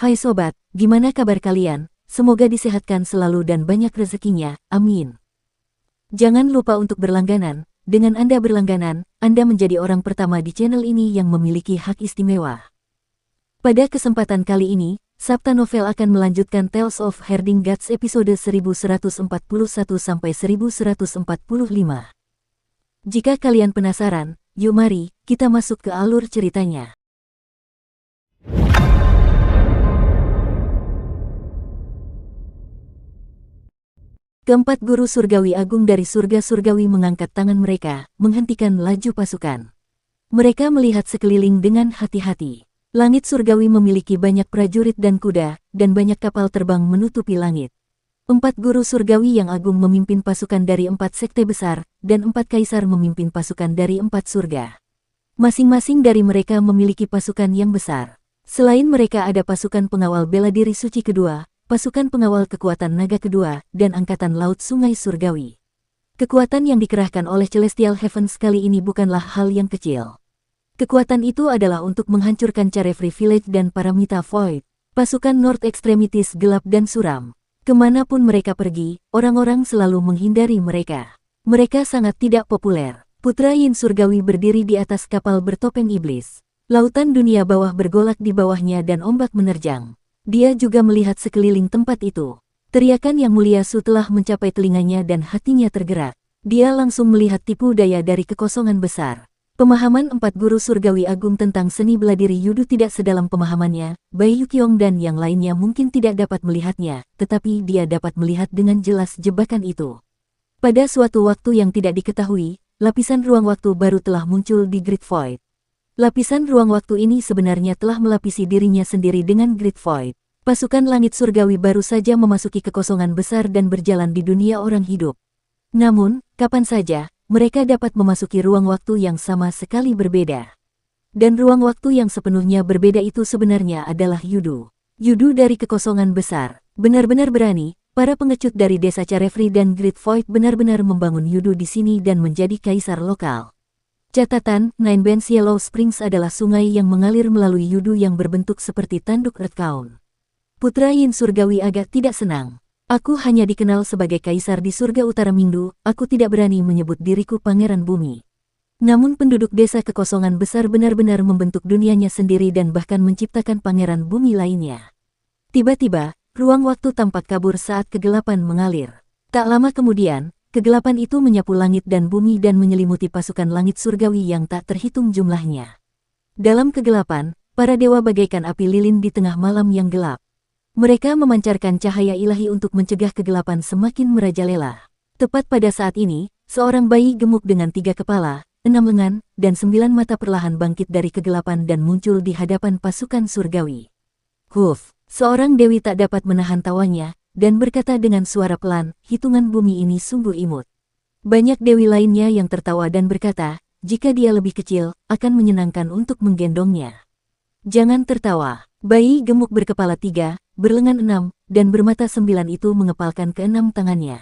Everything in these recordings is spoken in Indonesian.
Hai sobat, gimana kabar kalian? Semoga disehatkan selalu dan banyak rezekinya, amin. Jangan lupa untuk berlangganan. Dengan Anda berlangganan, Anda menjadi orang pertama di channel ini yang memiliki hak istimewa. Pada kesempatan kali ini, Sabta Novel akan melanjutkan Tales of Herding Gods episode 1141-1145. Jika kalian penasaran, yuk mari, kita masuk ke alur ceritanya. Keempat guru surgawi agung dari surga surgawi mengangkat tangan mereka, menghentikan laju pasukan. Mereka melihat sekeliling dengan hati-hati. Langit surgawi memiliki banyak prajurit dan kuda, dan banyak kapal terbang menutupi langit. 4 guru surgawi yang agung memimpin pasukan dari 4 sekte besar, dan 4 kaisar memimpin pasukan dari 4 surga. Masing-masing dari mereka memiliki pasukan yang besar. Selain mereka ada pasukan pengawal bela diri suci kedua, pasukan pengawal kekuatan naga kedua, dan angkatan laut sungai surgawi. Kekuatan yang dikerahkan oleh Celestial Heavens kali ini bukanlah hal yang kecil. Kekuatan itu adalah untuk menghancurkan Carefree Village dan Paramita Void, pasukan North Extremities gelap dan suram. Kemanapun mereka pergi, orang-orang selalu menghindari mereka. Mereka sangat tidak populer. Putra Yin Surgawi berdiri di atas kapal bertopeng iblis. Lautan dunia bawah bergolak di bawahnya dan ombak menerjang. Dia juga melihat sekeliling tempat itu. Teriakan yang mulia telah mencapai telinganya dan hatinya tergerak. Dia langsung melihat tipu daya dari kekosongan besar. Pemahaman 4 guru surgawi agung tentang seni bela diri Yudu tidak sedalam pemahamannya. Bai Yuqiong dan yang lainnya mungkin tidak dapat melihatnya, tetapi dia dapat melihat dengan jelas jebakan itu. Pada suatu waktu yang tidak diketahui, lapisan ruang waktu baru telah muncul di Great Void. Lapisan ruang waktu ini sebenarnya telah melapisi dirinya sendiri dengan Great Void. Pasukan langit surgawi baru saja memasuki kekosongan besar dan berjalan di dunia orang hidup. Namun, kapan saja, mereka dapat memasuki ruang waktu yang sama sekali berbeda. Dan ruang waktu yang sepenuhnya berbeda itu sebenarnya adalah Yudu. Yudu dari kekosongan besar, benar-benar berani. Para pengecut dari desa Carefree dan Great Void benar-benar membangun Yudu di sini dan menjadi kaisar lokal. Catatan, Nine Bends Yellow Springs adalah sungai yang mengalir melalui Yudu yang berbentuk seperti tanduk Earthbound. Putra Yin Surgawi agak tidak senang. Aku hanya dikenal sebagai kaisar di surga utara Mingdu, aku tidak berani menyebut diriku pangeran bumi. Namun penduduk desa kekosongan besar benar-benar membentuk dunianya sendiri dan bahkan menciptakan pangeran bumi lainnya. Tiba-tiba, ruang waktu tampak kabur saat kegelapan mengalir. Tak lama kemudian, kegelapan itu menyapu langit dan bumi dan menyelimuti pasukan langit surgawi yang tak terhitung jumlahnya. Dalam kegelapan, para dewa bagaikan api lilin di tengah malam yang gelap. Mereka memancarkan cahaya ilahi untuk mencegah kegelapan semakin merajalela. Tepat pada saat ini, seorang bayi gemuk dengan 3 kepala, 6 lengan, dan 9 mata perlahan bangkit dari kegelapan dan muncul di hadapan pasukan surgawi. Huf, seorang dewi tak dapat menahan tawanya, dan berkata dengan suara pelan, hitungan bumi ini sungguh imut. Banyak dewi lainnya yang tertawa dan berkata, jika dia lebih kecil, akan menyenangkan untuk menggendongnya. Jangan tertawa. Bayi gemuk berkepala 3, berlengan 6, dan bermata 9 itu mengepalkan ke-6 tangannya.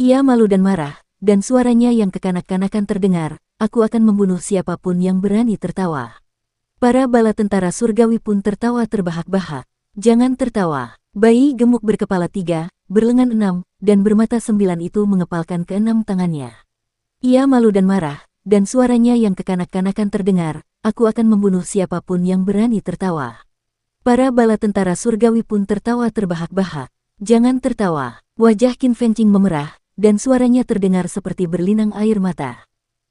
Ia malu dan marah, dan suaranya yang kekanak-kanakan terdengar, aku akan membunuh siapapun yang berani tertawa. Para bala tentara surgawi pun tertawa terbahak-bahak. Jangan tertawa. Bayi gemuk berkepala 3, berlengan 6, dan bermata 9 itu mengepalkan ke-6 tangannya. Ia malu dan marah, dan suaranya yang kekanak-kanakan terdengar, aku akan membunuh siapapun yang berani tertawa. Para bala tentara surgawi pun tertawa terbahak-bahak. Jangan tertawa. Wajah Qin Fengqing memerah, dan suaranya terdengar seperti berlinang air mata.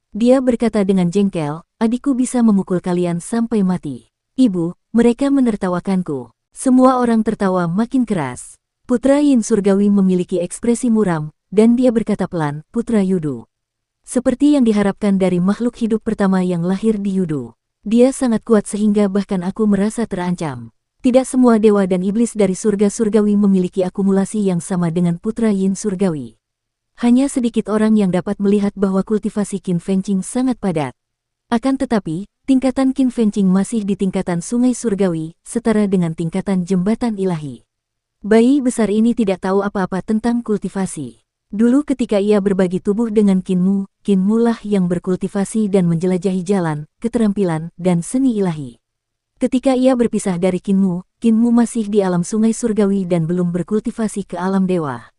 Dia berkata dengan jengkel, adikku bisa memukul kalian sampai mati. Ibu, mereka menertawakanku. Semua orang tertawa makin keras. Putra Yin Surgawi memiliki ekspresi muram, dan dia berkata pelan, Putra Yudu. Seperti yang diharapkan dari makhluk hidup pertama yang lahir di Yudu. Dia sangat kuat sehingga bahkan aku merasa terancam. Tidak semua dewa dan iblis dari surga surgawi memiliki akumulasi yang sama dengan Putra Yin Surgawi. Hanya sedikit orang yang dapat melihat bahwa kultivasi Qin Fengqing sangat padat. Akan tetapi, tingkatan Qin Fengqing masih di tingkatan sungai surgawi, setara dengan tingkatan jembatan ilahi. Bayi besar ini tidak tahu apa-apa tentang kultivasi. Dulu ketika ia berbagi tubuh dengan Qinmu, Qinmu lah yang berkultivasi dan menjelajahi jalan, keterampilan, dan seni ilahi. Ketika ia berpisah dari Kinmu, Kinmu masih di alam sungai surgawi dan belum berkultivasi ke alam dewa.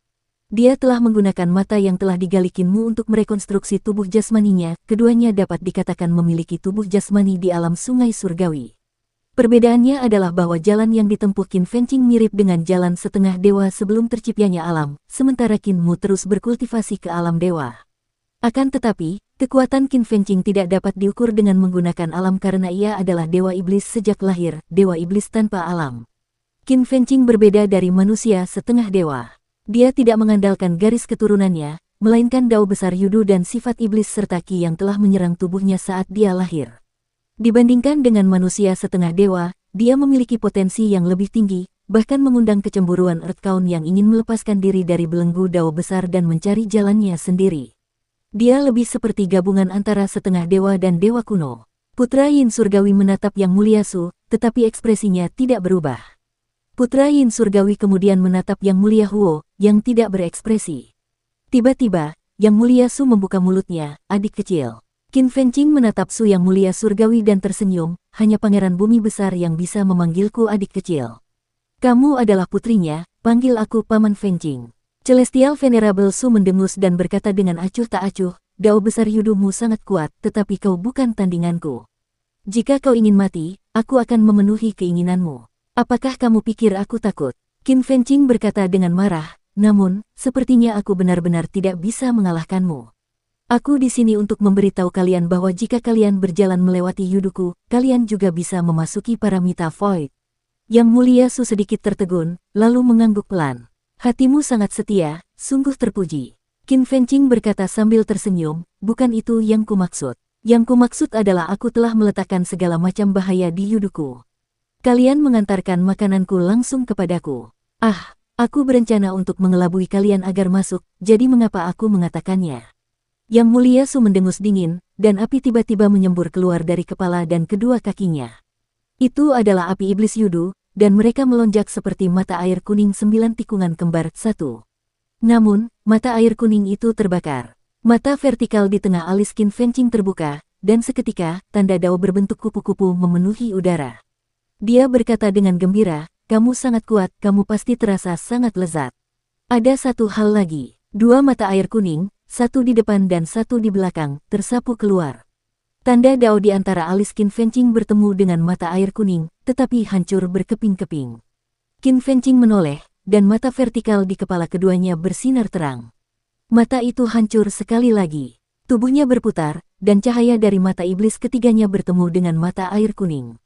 Dia telah menggunakan mata yang telah digali Kinmu untuk merekonstruksi tubuh jasmaninya, keduanya dapat dikatakan memiliki tubuh jasmani di alam sungai surgawi. Perbedaannya adalah bahwa jalan yang ditempuh Qin Fengqing mirip dengan jalan setengah dewa sebelum terciptanya alam, sementara Kinmu terus berkultivasi ke alam dewa. Akan tetapi, kekuatan Qin Fengqing tidak dapat diukur dengan menggunakan alam karena ia adalah dewa iblis sejak lahir, dewa iblis tanpa alam. Qin Fengqing berbeda dari manusia setengah dewa. Dia tidak mengandalkan garis keturunannya, melainkan dao besar yudu dan sifat iblis serta ki yang telah menyerang tubuhnya saat dia lahir. Dibandingkan dengan manusia setengah dewa, dia memiliki potensi yang lebih tinggi, bahkan mengundang kecemburuan Earthbound yang ingin melepaskan diri dari belenggu dao besar dan mencari jalannya sendiri. Dia lebih seperti gabungan antara setengah dewa dan dewa kuno. Putra Yin Surgawi menatap Yang Mulia Su, tetapi ekspresinya tidak berubah. Putra Yin Surgawi kemudian menatap Yang Mulia Huo, yang tidak berekspresi. Tiba-tiba, Yang Mulia Su membuka mulutnya, adik kecil. Qin Fengqing menatap Su Yang Mulia Surgawi dan tersenyum, hanya pangeran bumi besar yang bisa memanggilku adik kecil. Kamu adalah putrinya, panggil aku Paman Fengqing. Celestial Venerable Su mendengus dan berkata dengan acuh tak acuh, dao besar yudumu sangat kuat, tetapi kau bukan tandinganku. Jika kau ingin mati, aku akan memenuhi keinginanmu. Apakah kamu pikir aku takut? Qin Fengqing berkata dengan marah, namun, sepertinya aku benar-benar tidak bisa mengalahkanmu. Aku di sini untuk memberitahu kalian bahwa jika kalian berjalan melewati yuduku, kalian juga bisa memasuki paramita void. Yang Mulia Su sedikit tertegun, lalu mengangguk pelan. Hatimu sangat setia, sungguh terpuji. Qin Fengqing berkata sambil tersenyum, bukan itu yang kumaksud. Yang kumaksud adalah aku telah meletakkan segala macam bahaya di yuduku. Kalian mengantarkan makananku langsung kepadaku. Aku berencana untuk mengelabui kalian agar masuk, jadi mengapa aku mengatakannya? Yang Mulia Su mendengus dingin, dan api tiba-tiba menyembur keluar dari kepala dan kedua kakinya. Itu adalah api iblis yudu, dan mereka melonjak seperti mata air kuning 9 tikungan kembar 1. Namun, mata air kuning itu terbakar. Mata vertikal di tengah alis Qin Fengqing terbuka, dan seketika, tanda dao berbentuk kupu-kupu memenuhi udara. Dia berkata dengan gembira, kamu sangat kuat, kamu pasti terasa sangat lezat. Ada satu hal lagi, 2 mata air kuning, 1 di depan dan 1 di belakang, tersapu keluar. Tanda dao di antara alis Qin Fengqing bertemu dengan mata air kuning, tetapi hancur berkeping-keping. Qin Fengqing menoleh, dan mata vertikal di kepala keduanya bersinar terang. Mata itu hancur sekali lagi. Tubuhnya berputar, dan cahaya dari mata iblis ketiganya bertemu dengan mata air kuning.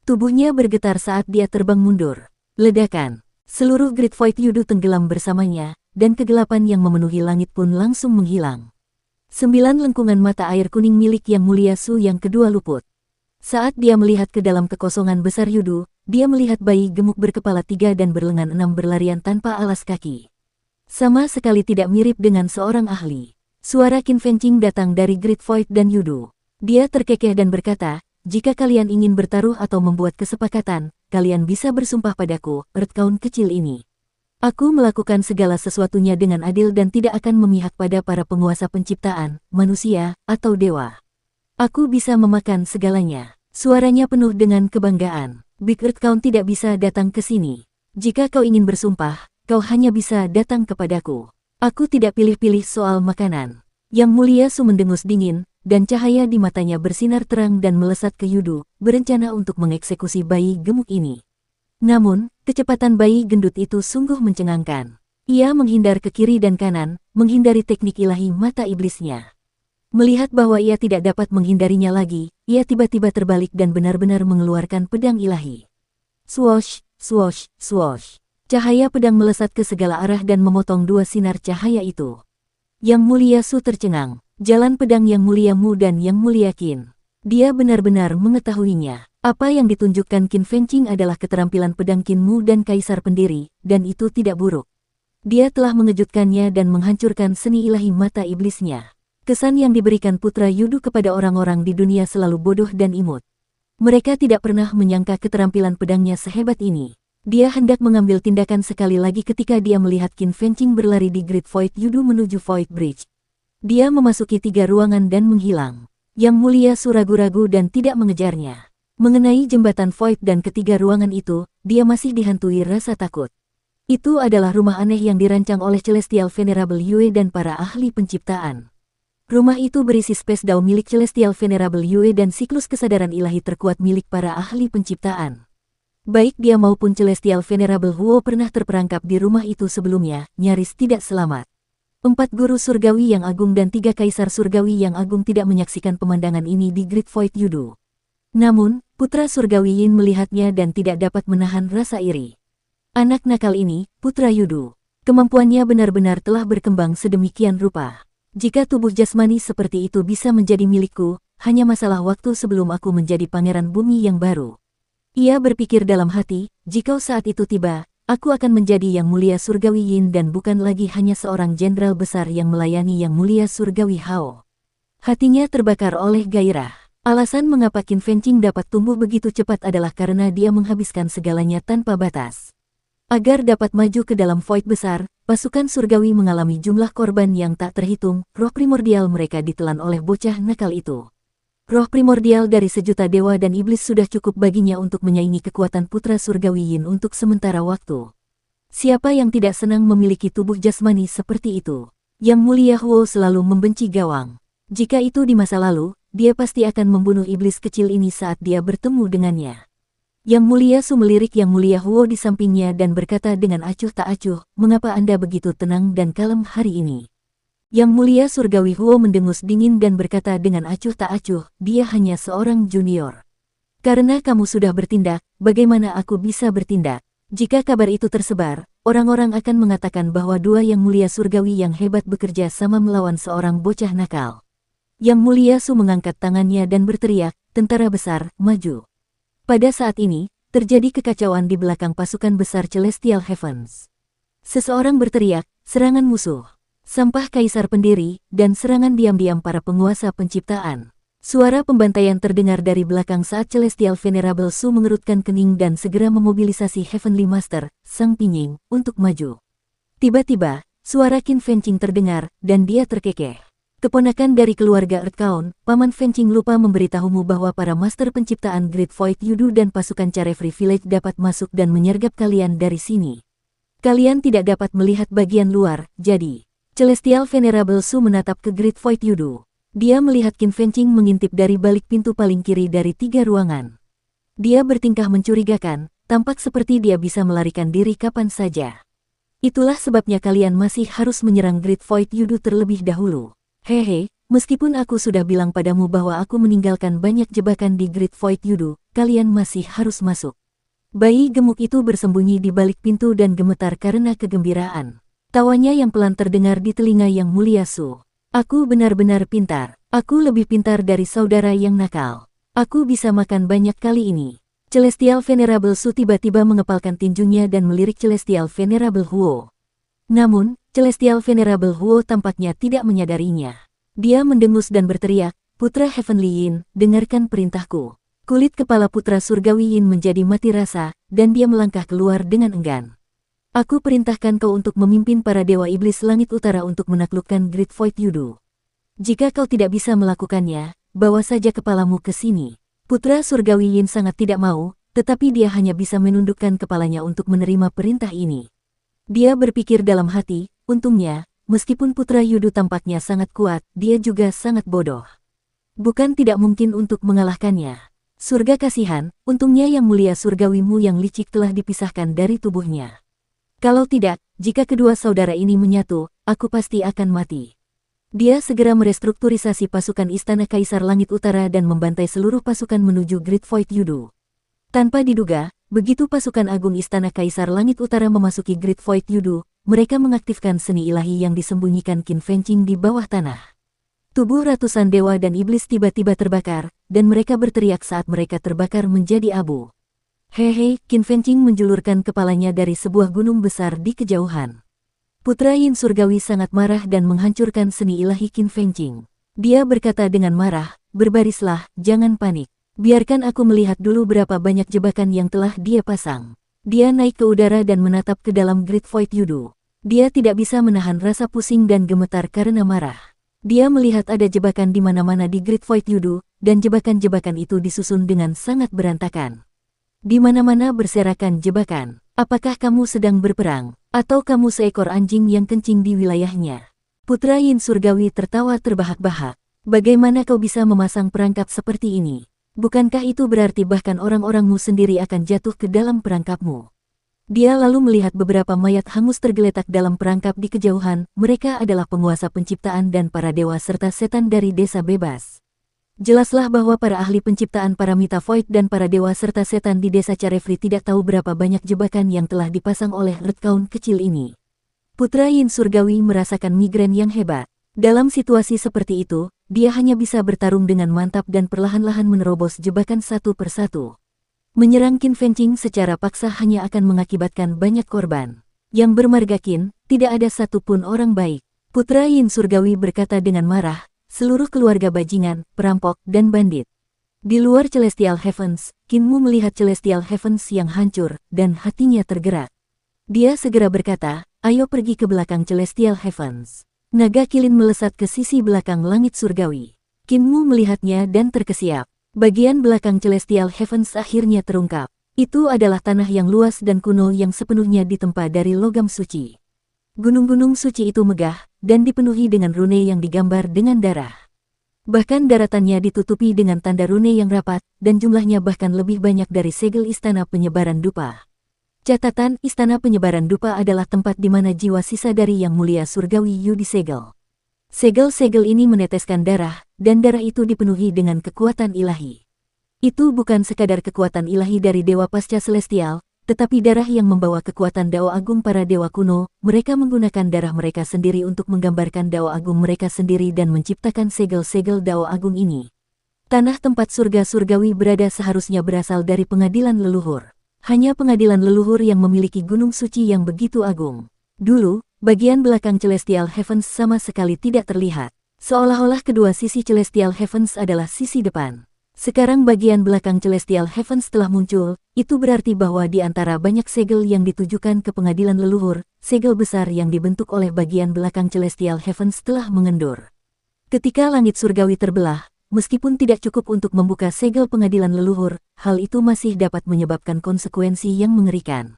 Tubuhnya bergetar saat dia terbang mundur. Ledakan. Seluruh Great Void Yudu tenggelam bersamanya, dan kegelapan yang memenuhi langit pun langsung menghilang. 9 lengkungan mata air kuning milik Yang Mulia Su yang kedua luput. Saat dia melihat ke dalam kekosongan besar yudu, dia melihat bayi gemuk berkepala 3 dan berlengan 6 berlarian tanpa alas kaki. Sama sekali tidak mirip dengan seorang ahli. Suara Qin Fengqing datang dari Great Void dan yudu. Dia terkekeh dan berkata, jika kalian ingin bertaruh atau membuat kesepakatan, kalian bisa bersumpah padaku, Earthbound kecil ini. Aku melakukan segala sesuatunya dengan adil dan tidak akan memihak pada para penguasa penciptaan, manusia, atau dewa. Aku bisa memakan segalanya. Suaranya penuh dengan kebanggaan. Big Earthbound tidak bisa datang ke sini. Jika kau ingin bersumpah, kau hanya bisa datang kepadaku. Aku tidak pilih-pilih soal makanan. Yang Mulia Su mendengus dingin, dan cahaya di matanya bersinar terang dan melesat ke yudu, berencana untuk mengeksekusi bayi gemuk ini. Namun, kecepatan bayi gendut itu sungguh mencengangkan. Ia menghindar ke kiri dan kanan, menghindari teknik ilahi mata iblisnya. Melihat bahwa ia tidak dapat menghindarinya lagi, ia tiba-tiba terbalik dan benar-benar mengeluarkan pedang ilahi. Swoosh, swoosh, swoosh. Cahaya pedang melesat ke segala arah dan memotong 2 sinar cahaya itu. Yang Mulia Su tercengang, jalan pedang Yang Mulia Mu dan Yang Mulia Qin. Dia benar-benar mengetahuinya. Apa yang ditunjukkan Qin Fengqing adalah keterampilan pedang Qin Mu dan Kaisar Pendiri, dan itu tidak buruk. Dia telah mengejutkannya dan menghancurkan seni ilahi mata iblisnya. Kesan yang diberikan putra yudu kepada orang-orang di dunia selalu bodoh dan imut. Mereka tidak pernah menyangka keterampilan pedangnya sehebat ini. Dia hendak mengambil tindakan sekali lagi ketika dia melihat Qin Fengqing berlari di Great Void Yudu menuju Void Bridge. Dia memasuki 3 ruangan dan menghilang. Yang Mulia Su ragu-ragu dan tidak mengejarnya. Mengenai jembatan Void dan ketiga ruangan itu, dia masih dihantui rasa takut. Itu adalah rumah aneh yang dirancang oleh Celestial Venerable Yue dan para ahli penciptaan. Rumah itu berisi space dao milik Celestial Venerable Yue dan siklus kesadaran ilahi terkuat milik para ahli penciptaan. Baik dia maupun Celestial Venerable Huo pernah terperangkap di rumah itu sebelumnya, nyaris tidak selamat. 4 guru surgawi yang agung dan 3 kaisar surgawi yang agung tidak menyaksikan pemandangan ini di Great Void Yudu. Namun, putra surgawi Yin melihatnya dan tidak dapat menahan rasa iri. Anak nakal ini, putra Yudu. Kemampuannya benar-benar telah berkembang sedemikian rupa. Jika tubuh jasmani seperti itu bisa menjadi milikku, hanya masalah waktu sebelum aku menjadi pangeran bumi yang baru. Ia berpikir dalam hati, jika saat itu tiba, aku akan menjadi yang mulia surgawi Yin dan bukan lagi hanya seorang jenderal besar yang melayani yang mulia surgawi Hao. Hatinya terbakar oleh gairah. Alasan mengapa Qin Fengqing dapat tumbuh begitu cepat adalah karena dia menghabiskan segalanya tanpa batas. Agar dapat maju ke dalam void besar, pasukan surgawi mengalami jumlah korban yang tak terhitung, roh primordial mereka ditelan oleh bocah nakal itu. Roh primordial dari sejuta dewa dan iblis sudah cukup baginya untuk menyaingi kekuatan putra surgawi Yin untuk sementara waktu. Siapa yang tidak senang memiliki tubuh jasmani seperti itu? Yang mulia Huo selalu membenci gawang. Jika itu di masa lalu, dia pasti akan membunuh iblis kecil ini saat dia bertemu dengannya. Yang mulia Su melirik Yang mulia Huo di sampingnya dan berkata dengan acuh tak acuh, "Mengapa Anda begitu tenang dan kalem hari ini?" Yang mulia surgawi Huo mendengus dingin dan berkata dengan acuh tak acuh, "Dia hanya seorang junior. Karena kamu sudah bertindak, bagaimana aku bisa bertindak? Jika kabar itu tersebar, orang-orang akan mengatakan bahwa dua yang mulia surgawi yang hebat bekerja sama melawan seorang bocah nakal." Yang mulia Su mengangkat tangannya dan berteriak, "Tentara besar, maju." Pada saat ini, terjadi kekacauan di belakang pasukan besar Celestial Heavens. Seseorang berteriak, "Serangan musuh! Sampah kaisar pendiri, dan serangan diam-diam para penguasa penciptaan." Suara pembantaian terdengar dari belakang saat Celestial Venerable Su mengerutkan kening dan segera memobilisasi Heavenly Master, Sang Pinyin, untuk maju. Tiba-tiba, suara Qin Fengqing terdengar, dan dia terkekeh. "Keponakan dari keluarga Earthbound, Paman Fengqing lupa memberitahumu bahwa para master penciptaan Great Void Yudu dan pasukan Carefree Village dapat masuk dan menyergap kalian dari sini. Kalian tidak dapat melihat bagian luar, jadi..." Celestial Venerable Su menatap ke Great Void Yudu. Dia melihat Qin Fengqing mengintip dari balik pintu paling kiri dari 3 ruangan. Dia bertingkah mencurigakan, tampak seperti dia bisa melarikan diri kapan saja. "Itulah sebabnya kalian masih harus menyerang Great Void Yudu terlebih dahulu. Hehe, meskipun aku sudah bilang padamu bahwa aku meninggalkan banyak jebakan di Great Void Yudu, kalian masih harus masuk." Bayi gemuk itu bersembunyi di balik pintu dan gemetar karena kegembiraan. Tawanya yang pelan terdengar di telinga Yang mulia Su. "Aku benar-benar pintar. Aku lebih pintar dari saudara yang nakal. Aku bisa makan banyak kali ini." Celestial Venerable Su tiba-tiba mengepalkan tinjunya dan melirik Celestial Venerable Huo. Namun, Celestial Venerable Huo tampaknya tidak menyadarinya. Dia mendengus dan berteriak, "Putra Heavenly Yin, dengarkan perintahku." Kulit kepala putra surgawi Yin menjadi mati rasa, dan dia melangkah keluar dengan enggan. "Aku perintahkan kau untuk memimpin para dewa iblis langit utara untuk menaklukkan Great Void Yudu. Jika kau tidak bisa melakukannya, bawa saja kepalamu ke sini." Putra surgawi Yin sangat tidak mau, tetapi dia hanya bisa menundukkan kepalanya untuk menerima perintah ini. Dia berpikir dalam hati, untungnya, meskipun putra Yudu tampaknya sangat kuat, dia juga sangat bodoh. Bukan tidak mungkin untuk mengalahkannya. Surga kasihan, untungnya Yang mulia surgawimu yang licik telah dipisahkan dari tubuhnya. Kalau tidak, jika kedua saudara ini menyatu, aku pasti akan mati. Dia segera merestrukturisasi pasukan Istana Kaisar Langit Utara dan membantai seluruh pasukan menuju Great Void Yudu. Tanpa diduga, begitu pasukan agung Istana Kaisar Langit Utara memasuki Great Void Yudu, mereka mengaktifkan seni ilahi yang disembunyikan Qin Fengqing di bawah tanah. Tubuh ratusan dewa dan iblis tiba-tiba terbakar, dan mereka berteriak saat mereka terbakar menjadi abu. "Hehe," Qin Fengqing menjulurkan kepalanya dari sebuah gunung besar di kejauhan. Putra Yin surgawi sangat marah dan menghancurkan seni ilahi Qin Fengqing. Dia berkata dengan marah, "Berbarislah, jangan panik. Biarkan aku melihat dulu berapa banyak jebakan yang telah dia pasang." Dia naik ke udara dan menatap ke dalam Great Void Yudu. Dia tidak bisa menahan rasa pusing dan gemetar karena marah. Dia melihat ada jebakan di mana-mana di Great Void Yudu, dan jebakan-jebakan itu disusun dengan sangat berantakan. Di mana-mana berserakan jebakan. Apakah kamu sedang berperang, atau kamu seekor anjing yang kencing di wilayahnya? Putra Yin Surgawi tertawa terbahak-bahak. Bagaimana kau bisa memasang perangkap seperti ini? Bukankah itu berarti bahkan orang-orangmu sendiri akan jatuh ke dalam perangkapmu? Dia lalu melihat beberapa mayat hangus tergeletak dalam perangkap di kejauhan. Mereka adalah penguasa penciptaan dan para dewa serta setan dari desa bebas. Jelaslah bahwa para ahli penciptaan Paramita Void dan para dewa serta setan di desa Carefree tidak tahu berapa banyak jebakan yang telah dipasang oleh Red Count kecil ini. Putra Yin Surgawi merasakan migrain yang hebat. Dalam situasi seperti itu, dia hanya bisa bertarung dengan mantap dan perlahan-lahan menerobos jebakan satu persatu. Menyerang Qin Fengqing secara paksa hanya akan mengakibatkan banyak korban. Yang bermarga Qin, tidak ada satupun orang baik. Putra Yin Surgawi berkata dengan marah, seluruh keluarga bajingan, perampok, dan bandit. Di luar Celestial Heavens, Qinmu melihat Celestial Heavens yang hancur, dan hatinya tergerak. Dia segera berkata, ayo pergi ke belakang Celestial Heavens. Naga kilin melesat ke sisi belakang langit surgawi. Qinmu melihatnya dan terkesiap. Bagian belakang Celestial Heavens akhirnya terungkap. Itu adalah tanah yang luas dan kuno yang sepenuhnya ditempa dari logam suci. Gunung-gunung suci itu megah, dan dipenuhi dengan rune yang digambar dengan darah. Bahkan daratannya ditutupi dengan tanda rune yang rapat, dan jumlahnya bahkan lebih banyak dari segel Istana Penyebaran Dupa. Catatan, Istana Penyebaran Dupa adalah tempat di mana jiwa sisa dari Yang Mulia Surgawi Yu disegel. Segel-segel ini meneteskan darah, dan darah itu dipenuhi dengan kekuatan ilahi. Itu bukan sekadar kekuatan ilahi dari Dewa Pasca Celestial, tetapi darah yang membawa kekuatan Dao Agung para dewa kuno. Mereka menggunakan darah mereka sendiri untuk menggambarkan Dao Agung mereka sendiri dan menciptakan segel-segel Dao Agung ini. Tanah tempat surga surgawi berada seharusnya berasal dari pengadilan leluhur. Hanya pengadilan leluhur yang memiliki gunung suci yang begitu agung. Dulu, bagian belakang Celestial Heavens sama sekali tidak terlihat. Seolah-olah kedua sisi Celestial Heavens adalah sisi depan. Sekarang bagian belakang Celestial Heavens telah muncul, itu berarti bahwa di antara banyak segel yang ditujukan ke pengadilan leluhur, segel besar yang dibentuk oleh bagian belakang Celestial Heavens telah mengendur. Ketika langit surgawi terbelah, meskipun tidak cukup untuk membuka segel pengadilan leluhur, hal itu masih dapat menyebabkan konsekuensi yang mengerikan.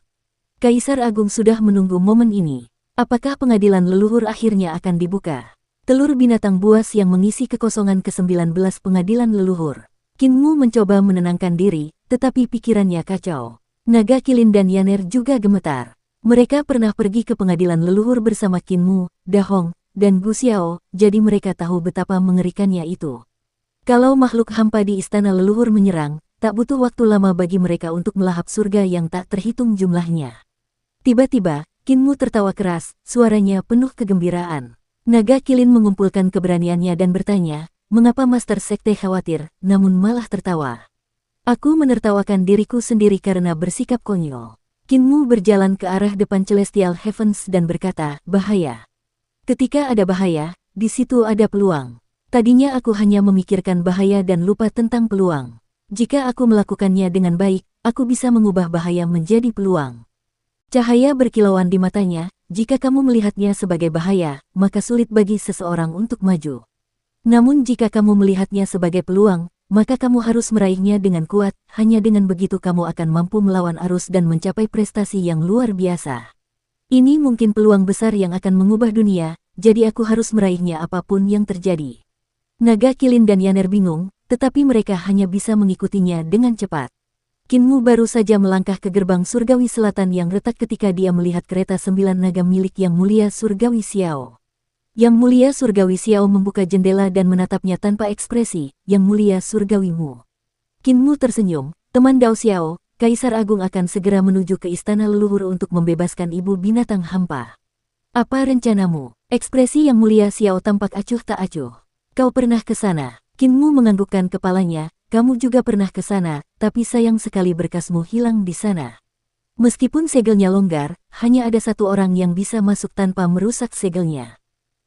Kaisar Agung sudah menunggu momen ini. Apakah pengadilan leluhur akhirnya akan dibuka? Telur binatang buas yang mengisi kekosongan ke-19 pengadilan leluhur. Qinmu mencoba menenangkan diri, tetapi pikirannya kacau. Naga Kilin dan Yaner juga gemetar. Mereka pernah pergi ke pengadilan leluhur bersama Qinmu, Dahong, dan Gu Xiao, jadi mereka tahu betapa mengerikannya itu. Kalau makhluk hampa di istana leluhur menyerang, tak butuh waktu lama bagi mereka untuk melahap surga yang tak terhitung jumlahnya. Tiba-tiba, Qinmu tertawa keras, suaranya penuh kegembiraan. Naga Kilin mengumpulkan keberaniannya dan bertanya, mengapa Master Sekte khawatir, namun malah tertawa? Aku menertawakan diriku sendiri karena bersikap konyol. Qinmu berjalan ke arah depan Celestial Heavens dan berkata, bahaya. Ketika ada bahaya, di situ ada peluang. Tadinya aku hanya memikirkan bahaya dan lupa tentang peluang. Jika aku melakukannya dengan baik, aku bisa mengubah bahaya menjadi peluang. Cahaya berkilauan di matanya, jika kamu melihatnya sebagai bahaya, maka sulit bagi seseorang untuk maju. Namun jika kamu melihatnya sebagai peluang, maka kamu harus meraihnya dengan kuat, hanya dengan begitu kamu akan mampu melawan arus dan mencapai prestasi yang luar biasa. Ini mungkin peluang besar yang akan mengubah dunia, jadi aku harus meraihnya apapun yang terjadi. Naga Kilin dan Yaner bingung, tetapi mereka hanya bisa mengikutinya dengan cepat. Qinmu baru saja melangkah ke gerbang surgawi selatan yang retak ketika dia melihat kereta 9 naga milik Yang Mulia Surgawi Xiao. Yang Mulia Surgawi Xiao membuka jendela dan menatapnya tanpa ekspresi, Yang Mulia Surgawimu. Qinmu tersenyum, teman Dao Xiao, Kaisar Agung akan segera menuju ke istana leluhur untuk membebaskan ibu binatang hampa. Apa rencanamu? Ekspresi Yang Mulia Xiao tampak acuh tak acuh. Kau pernah ke sana? Qinmu menganggukkan kepalanya. Kamu juga pernah ke sana, tapi sayang sekali berkasmu hilang di sana. Meskipun segelnya longgar, hanya ada satu orang yang bisa masuk tanpa merusak segelnya.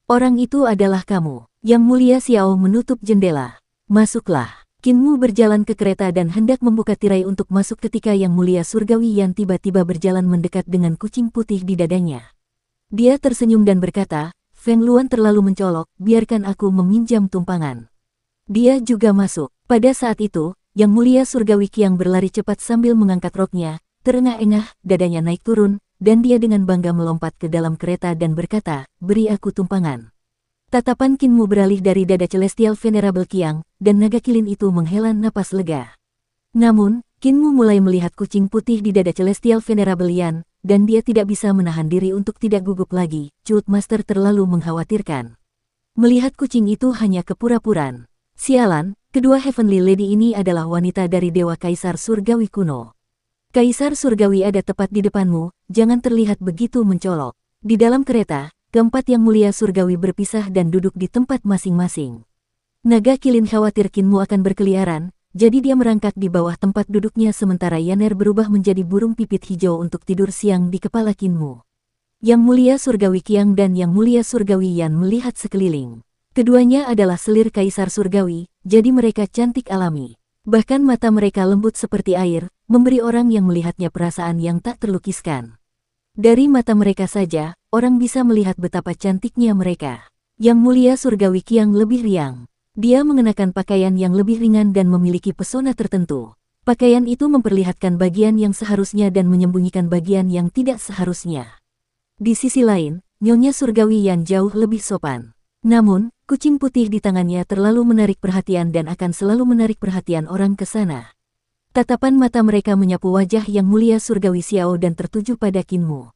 Orang itu adalah kamu. Yang Mulia Xiao menutup jendela. Masuklah. Qinmu berjalan ke kereta dan hendak membuka tirai untuk masuk ketika Yang Mulia Surgawi yang tiba-tiba berjalan mendekat dengan kucing putih di dadanya. Dia tersenyum dan berkata, Feng Luan terlalu mencolok, biarkan aku meminjam tumpangan. Dia juga masuk. Pada saat itu, Yang Mulia Surgawi Qiang berlari cepat sambil mengangkat roknya, terengah-engah, dadanya naik turun, dan dia dengan bangga melompat ke dalam kereta dan berkata, beri aku tumpangan. Tatapan Qinmu beralih dari dada Celestial Venerable Qiang, dan naga kilin itu menghela napas lega. Namun, Qinmu mulai melihat kucing putih di dada Celestial Venerable Yan, dan dia tidak bisa menahan diri untuk tidak gugup lagi. Cult Master terlalu mengkhawatirkan. Melihat kucing itu hanya kepura-puraan. Sialan, kedua Heavenly Lady ini adalah wanita dari Dewa Kaisar Surgawi kuno. Kaisar Surgawi ada tepat di depanmu, jangan terlihat begitu mencolok. Di dalam kereta, keempat Yang Mulia Surgawi berpisah dan duduk di tempat masing-masing. Naga kilin khawatir Qinmu akan berkeliaran, jadi dia merangkak di bawah tempat duduknya sementara Yaner berubah menjadi burung pipit hijau untuk tidur siang di kepala Qinmu. Yang Mulia Surgawi Qiang dan Yang Mulia Surgawi Yan melihat sekeliling. Keduanya adalah selir Kaisar Surgawi, jadi mereka cantik alami. Bahkan mata mereka lembut seperti air, memberi orang yang melihatnya perasaan yang tak terlukiskan. Dari mata mereka saja, orang bisa melihat betapa cantiknya mereka. Yang Mulia Surgawi Qiang lebih riang. Dia mengenakan pakaian yang lebih ringan dan memiliki pesona tertentu. Pakaian itu memperlihatkan bagian yang seharusnya dan menyembunyikan bagian yang tidak seharusnya. Di sisi lain, Nyonya Surgawi Yan jauh lebih sopan. Namun, kucing putih di tangannya terlalu menarik perhatian dan akan selalu menarik perhatian orang ke sana. Tatapan mata mereka menyapu wajah Yang Mulia Surgawi Xiao dan tertuju pada Qinmu.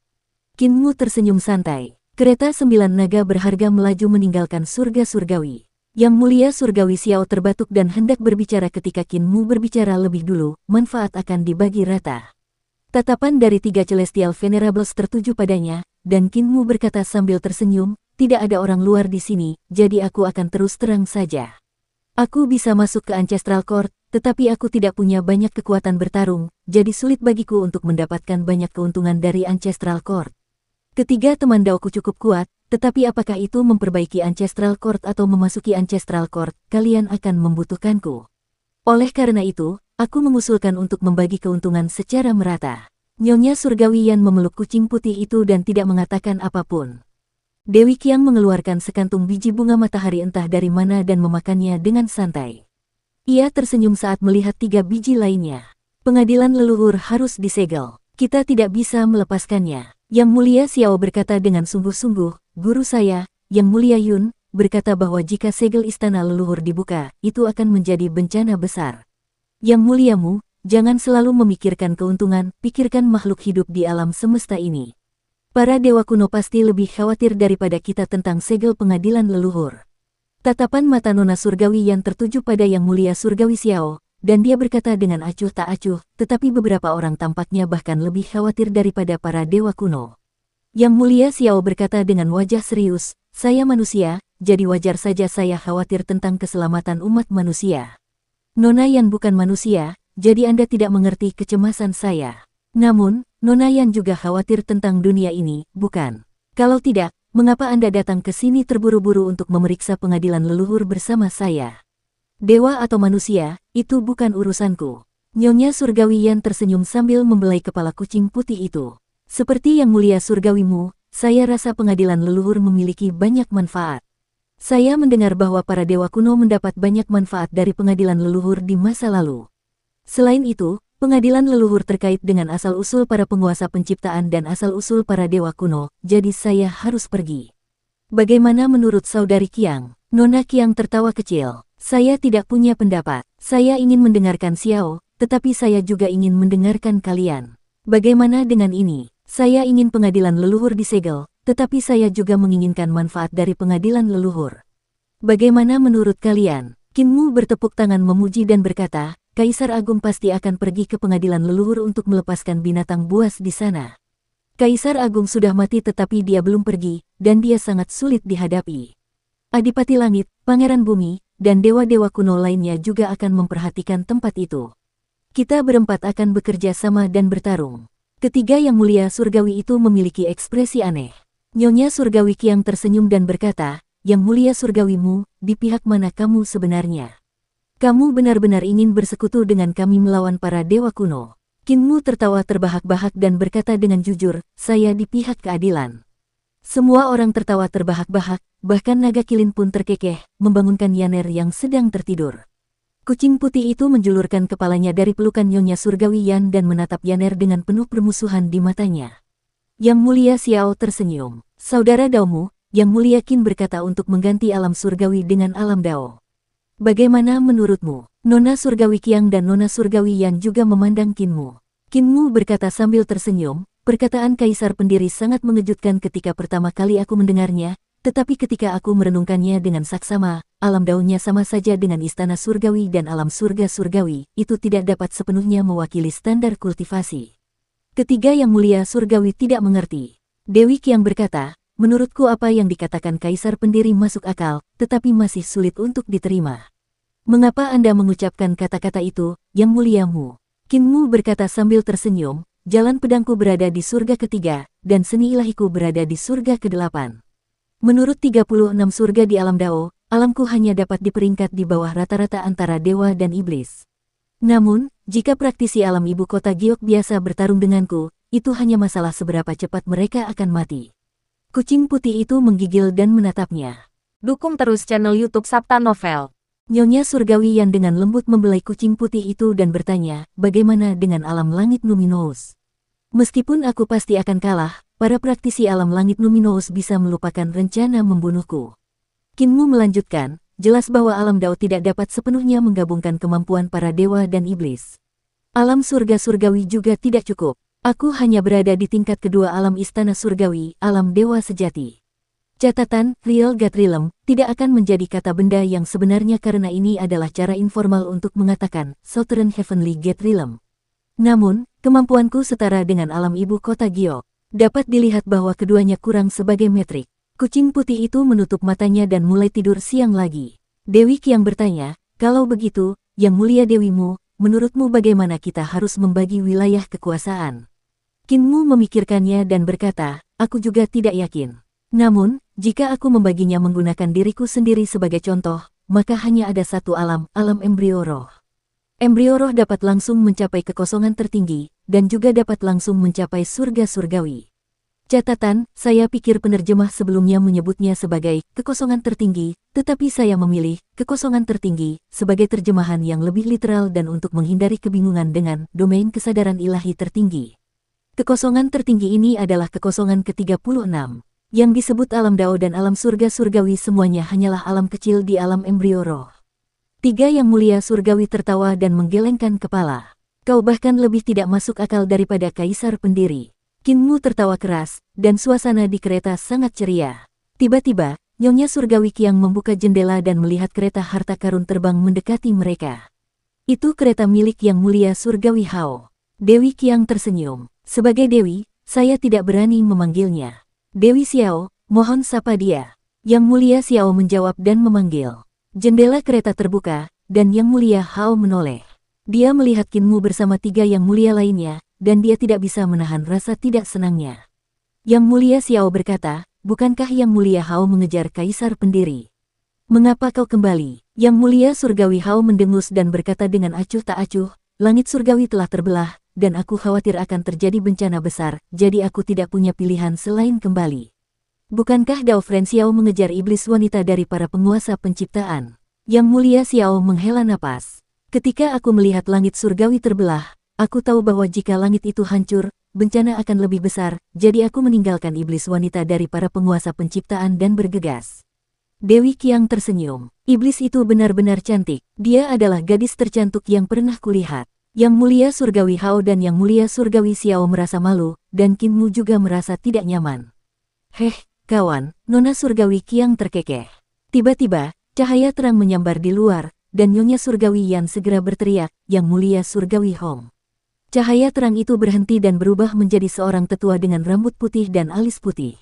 Qinmu tersenyum santai. Kereta 9 naga berharga melaju meninggalkan surga surgawi. Yang Mulia Surgawi Xiao terbatuk dan hendak berbicara ketika Qinmu berbicara lebih dulu, manfaat akan dibagi rata. Tatapan dari 3 Celestial Venerables tertuju padanya, dan Qinmu berkata sambil tersenyum, tidak ada orang luar di sini, jadi aku akan terus terang saja. Aku bisa masuk ke Ancestral Court, tetapi aku tidak punya banyak kekuatan bertarung, jadi sulit bagiku untuk mendapatkan banyak keuntungan dari Ancestral Court. Ketiga teman Daoku cukup kuat, tetapi apakah itu memperbaiki Ancestral Court atau memasuki Ancestral Court, kalian akan membutuhkanku. Oleh karena itu, aku mengusulkan untuk membagi keuntungan secara merata. Nyonya Surgawi Yan memeluk kucing putih itu dan tidak mengatakan apapun. Dewi Qiang mengeluarkan sekantung biji bunga matahari entah dari mana dan memakannya dengan santai. Ia tersenyum saat melihat 3 biji lainnya. Pengadilan leluhur harus disegel. Kita tidak bisa melepaskannya. Yang Mulia Xiao berkata dengan sungguh-sungguh, guru saya, Yang Mulia Yun, berkata bahwa jika segel istana leluhur dibuka, itu akan menjadi bencana besar. Yang Muliamu, jangan selalu memikirkan keuntungan, pikirkan makhluk hidup di alam semesta ini. Para dewa kuno pasti lebih khawatir daripada kita tentang segel pengadilan leluhur. Tatapan mata Nona Surgawi yang tertuju pada Yang Mulia Surgawi Xiao, dan dia berkata dengan acuh tak acuh, tetapi beberapa orang tampaknya bahkan lebih khawatir daripada para dewa kuno. Yang Mulia Xiao berkata dengan wajah serius, saya manusia, jadi wajar saja saya khawatir tentang keselamatan umat manusia. Nona Yan bukan manusia, jadi Anda tidak mengerti kecemasan saya. Namun, Nona Yan juga khawatir tentang dunia ini, bukan? Kalau tidak, mengapa Anda datang ke sini terburu-buru untuk memeriksa pengadilan leluhur bersama saya? Dewa atau manusia, itu bukan urusanku. Nyonya Surgawi Yan tersenyum sambil membelai kepala kucing putih itu. Seperti Yang Mulia Surgawimu, saya rasa pengadilan leluhur memiliki banyak manfaat. Saya mendengar bahwa para dewa kuno mendapat banyak manfaat dari pengadilan leluhur di masa lalu. Selain itu, pengadilan leluhur terkait dengan asal-usul para penguasa penciptaan dan asal-usul para dewa kuno, jadi saya harus pergi. Bagaimana menurut saudari Qiang? Nona Qiang tertawa kecil. Saya tidak punya pendapat. Saya ingin mendengarkan Xiao, tetapi saya juga ingin mendengarkan kalian. Bagaimana dengan ini? Saya ingin pengadilan leluhur disegel, tetapi saya juga menginginkan manfaat dari pengadilan leluhur. Bagaimana menurut kalian? Qinmu bertepuk tangan memuji dan berkata, Kaisar Agung pasti akan pergi ke pengadilan leluhur untuk melepaskan binatang buas di sana. Kaisar Agung sudah mati tetapi dia belum pergi, dan dia sangat sulit dihadapi. Adipati Langit, Pangeran Bumi, dan dewa-dewa kuno lainnya juga akan memperhatikan tempat itu. Kita berempat akan bekerja sama dan bertarung. Ketiga Yang Mulia Surgawi itu memiliki ekspresi aneh. Nyonya Surgawi Qiang tersenyum dan berkata, Yang Mulia Surgawimu, di pihak mana kamu sebenarnya? Kamu benar-benar ingin bersekutu dengan kami melawan para dewa kuno. Qinmu tertawa terbahak-bahak dan berkata dengan jujur, saya di pihak keadilan. Semua orang tertawa terbahak-bahak, bahkan naga kilin pun terkekeh, membangunkan Yaner yang sedang tertidur. Kucing putih itu menjulurkan kepalanya dari pelukan Nyonya Surgawi Yan dan menatap Yaner dengan penuh permusuhan di matanya. Yang Mulia Xiao tersenyum. Saudara Daomu, Yang Mulia Qin berkata untuk mengganti alam surgawi dengan alam Dao. Bagaimana menurutmu? Nona Surgawi Qiang dan Nona Surgawi Yan juga memandang Qinmu. Qinmu berkata sambil tersenyum, perkataan Kaisar Pendiri sangat mengejutkan ketika pertama kali aku mendengarnya, tetapi ketika aku merenungkannya dengan saksama, alam Dao-nya sama saja dengan istana surgawi dan alam surga surgawi, itu tidak dapat sepenuhnya mewakili standar kultivasi. Ketiga Yang Mulia Surgawi tidak mengerti. Dewi Qiang berkata, menurutku apa yang dikatakan Kaisar Pendiri masuk akal, tetapi masih sulit untuk diterima. Mengapa Anda mengucapkan kata-kata itu, Yang Muliamu? Qinmu berkata sambil tersenyum, jalan pedangku berada di surga ketiga, dan seni ilahiku berada di surga ke-8. Menurut 36 surga di alam Dao, alamku hanya dapat diperingkat di bawah rata-rata antara dewa dan iblis. Namun, jika praktisi alam ibu kota Giok biasa bertarung denganku, itu hanya masalah seberapa cepat mereka akan mati. Kucing putih itu menggigil dan menatapnya. Dukung terus channel YouTube Sabta Novel. Nyonya Surgawi yang dengan lembut membelai kucing putih itu dan bertanya, bagaimana dengan alam langit Numinous? Meskipun aku pasti akan kalah, para praktisi alam langit Numinous bisa melupakan rencana membunuhku. Qinmu melanjutkan, jelas bahwa alam Dao tidak dapat sepenuhnya menggabungkan kemampuan para dewa dan iblis. Alam surga surgawi juga tidak cukup. Aku hanya berada di tingkat kedua alam istana surgawi, alam dewa sejati. Catatan, Real God Realm, tidak akan menjadi kata benda yang sebenarnya karena ini adalah cara informal untuk mengatakan, Southern Heavenly God Realm. Namun, kemampuanku setara dengan alam ibu kota Giok. Dapat dilihat bahwa keduanya kurang sebagai metrik. Kucing putih itu menutup matanya dan mulai tidur siang lagi. Dewi Qiang bertanya, kalau begitu, Yang Mulia Dewimu, menurutmu bagaimana kita harus membagi wilayah kekuasaan? Qinmu memikirkannya dan berkata, aku juga tidak yakin. Namun, jika aku membaginya menggunakan diriku sendiri sebagai contoh, maka hanya ada satu alam, alam embrio roh. Embrio roh dapat langsung mencapai kekosongan tertinggi, dan juga dapat langsung mencapai surga surgawi. Catatan, saya pikir penerjemah sebelumnya menyebutnya sebagai kekosongan tertinggi, tetapi saya memilih kekosongan tertinggi sebagai terjemahan yang lebih literal dan untuk menghindari kebingungan dengan domain kesadaran ilahi tertinggi. Kekosongan tertinggi ini adalah kekosongan ke-36. Yang disebut alam Dao dan alam surga surgawi semuanya hanyalah alam kecil di alam embrio roh. Tiga Yang Mulia Surgawi tertawa dan menggelengkan kepala. Kau bahkan lebih tidak masuk akal daripada Kaisar Pendiri. Qinmu tertawa keras, dan suasana di kereta sangat ceria. Tiba-tiba, Nyonya Surgawi Qiang membuka jendela dan melihat kereta harta karun terbang mendekati mereka. Itu kereta milik Yang Mulia Surgawi Hao. Dewi Qiang tersenyum. Sebagai Dewi, saya tidak berani memanggilnya. Dewi Xiao, mohon sapa dia. Yang Mulia Xiao menjawab dan memanggil. Jendela kereta terbuka, dan Yang Mulia Hao menoleh. Dia melihat Qinmu bersama tiga Yang Mulia lainnya, dan dia tidak bisa menahan rasa tidak senangnya. Yang Mulia Xiao berkata, bukankah Yang Mulia Hao mengejar Kaisar Pendiri? Mengapa kau kembali? Yang Mulia Surgawi Hao mendengus dan berkata dengan acuh tak acuh, langit surgawi telah terbelah, dan aku khawatir akan terjadi bencana besar, jadi aku tidak punya pilihan selain kembali. Bukankah Dao Fren Xiao mengejar iblis wanita dari para penguasa penciptaan? Yang Mulia Xiao menghela napas. Ketika aku melihat langit surgawi terbelah, aku tahu bahwa jika langit itu hancur, bencana akan lebih besar, jadi aku meninggalkan iblis wanita dari para penguasa penciptaan dan bergegas. Dewi Qiang tersenyum. Iblis itu benar-benar cantik, dia adalah gadis tercantik yang pernah kulihat. Yang Mulia Surgawi Hao dan Yang Mulia Surgawi Xiao merasa malu, dan Qinmu juga merasa tidak nyaman. Heh, kawan, Nona Surgawi Qiang terkekeh. Tiba-tiba, cahaya terang menyambar di luar, dan Nyonya Surgawi Yan segera berteriak, Yang Mulia Surgawi Hong. Cahaya terang itu berhenti dan berubah menjadi seorang tetua dengan rambut putih dan alis putih.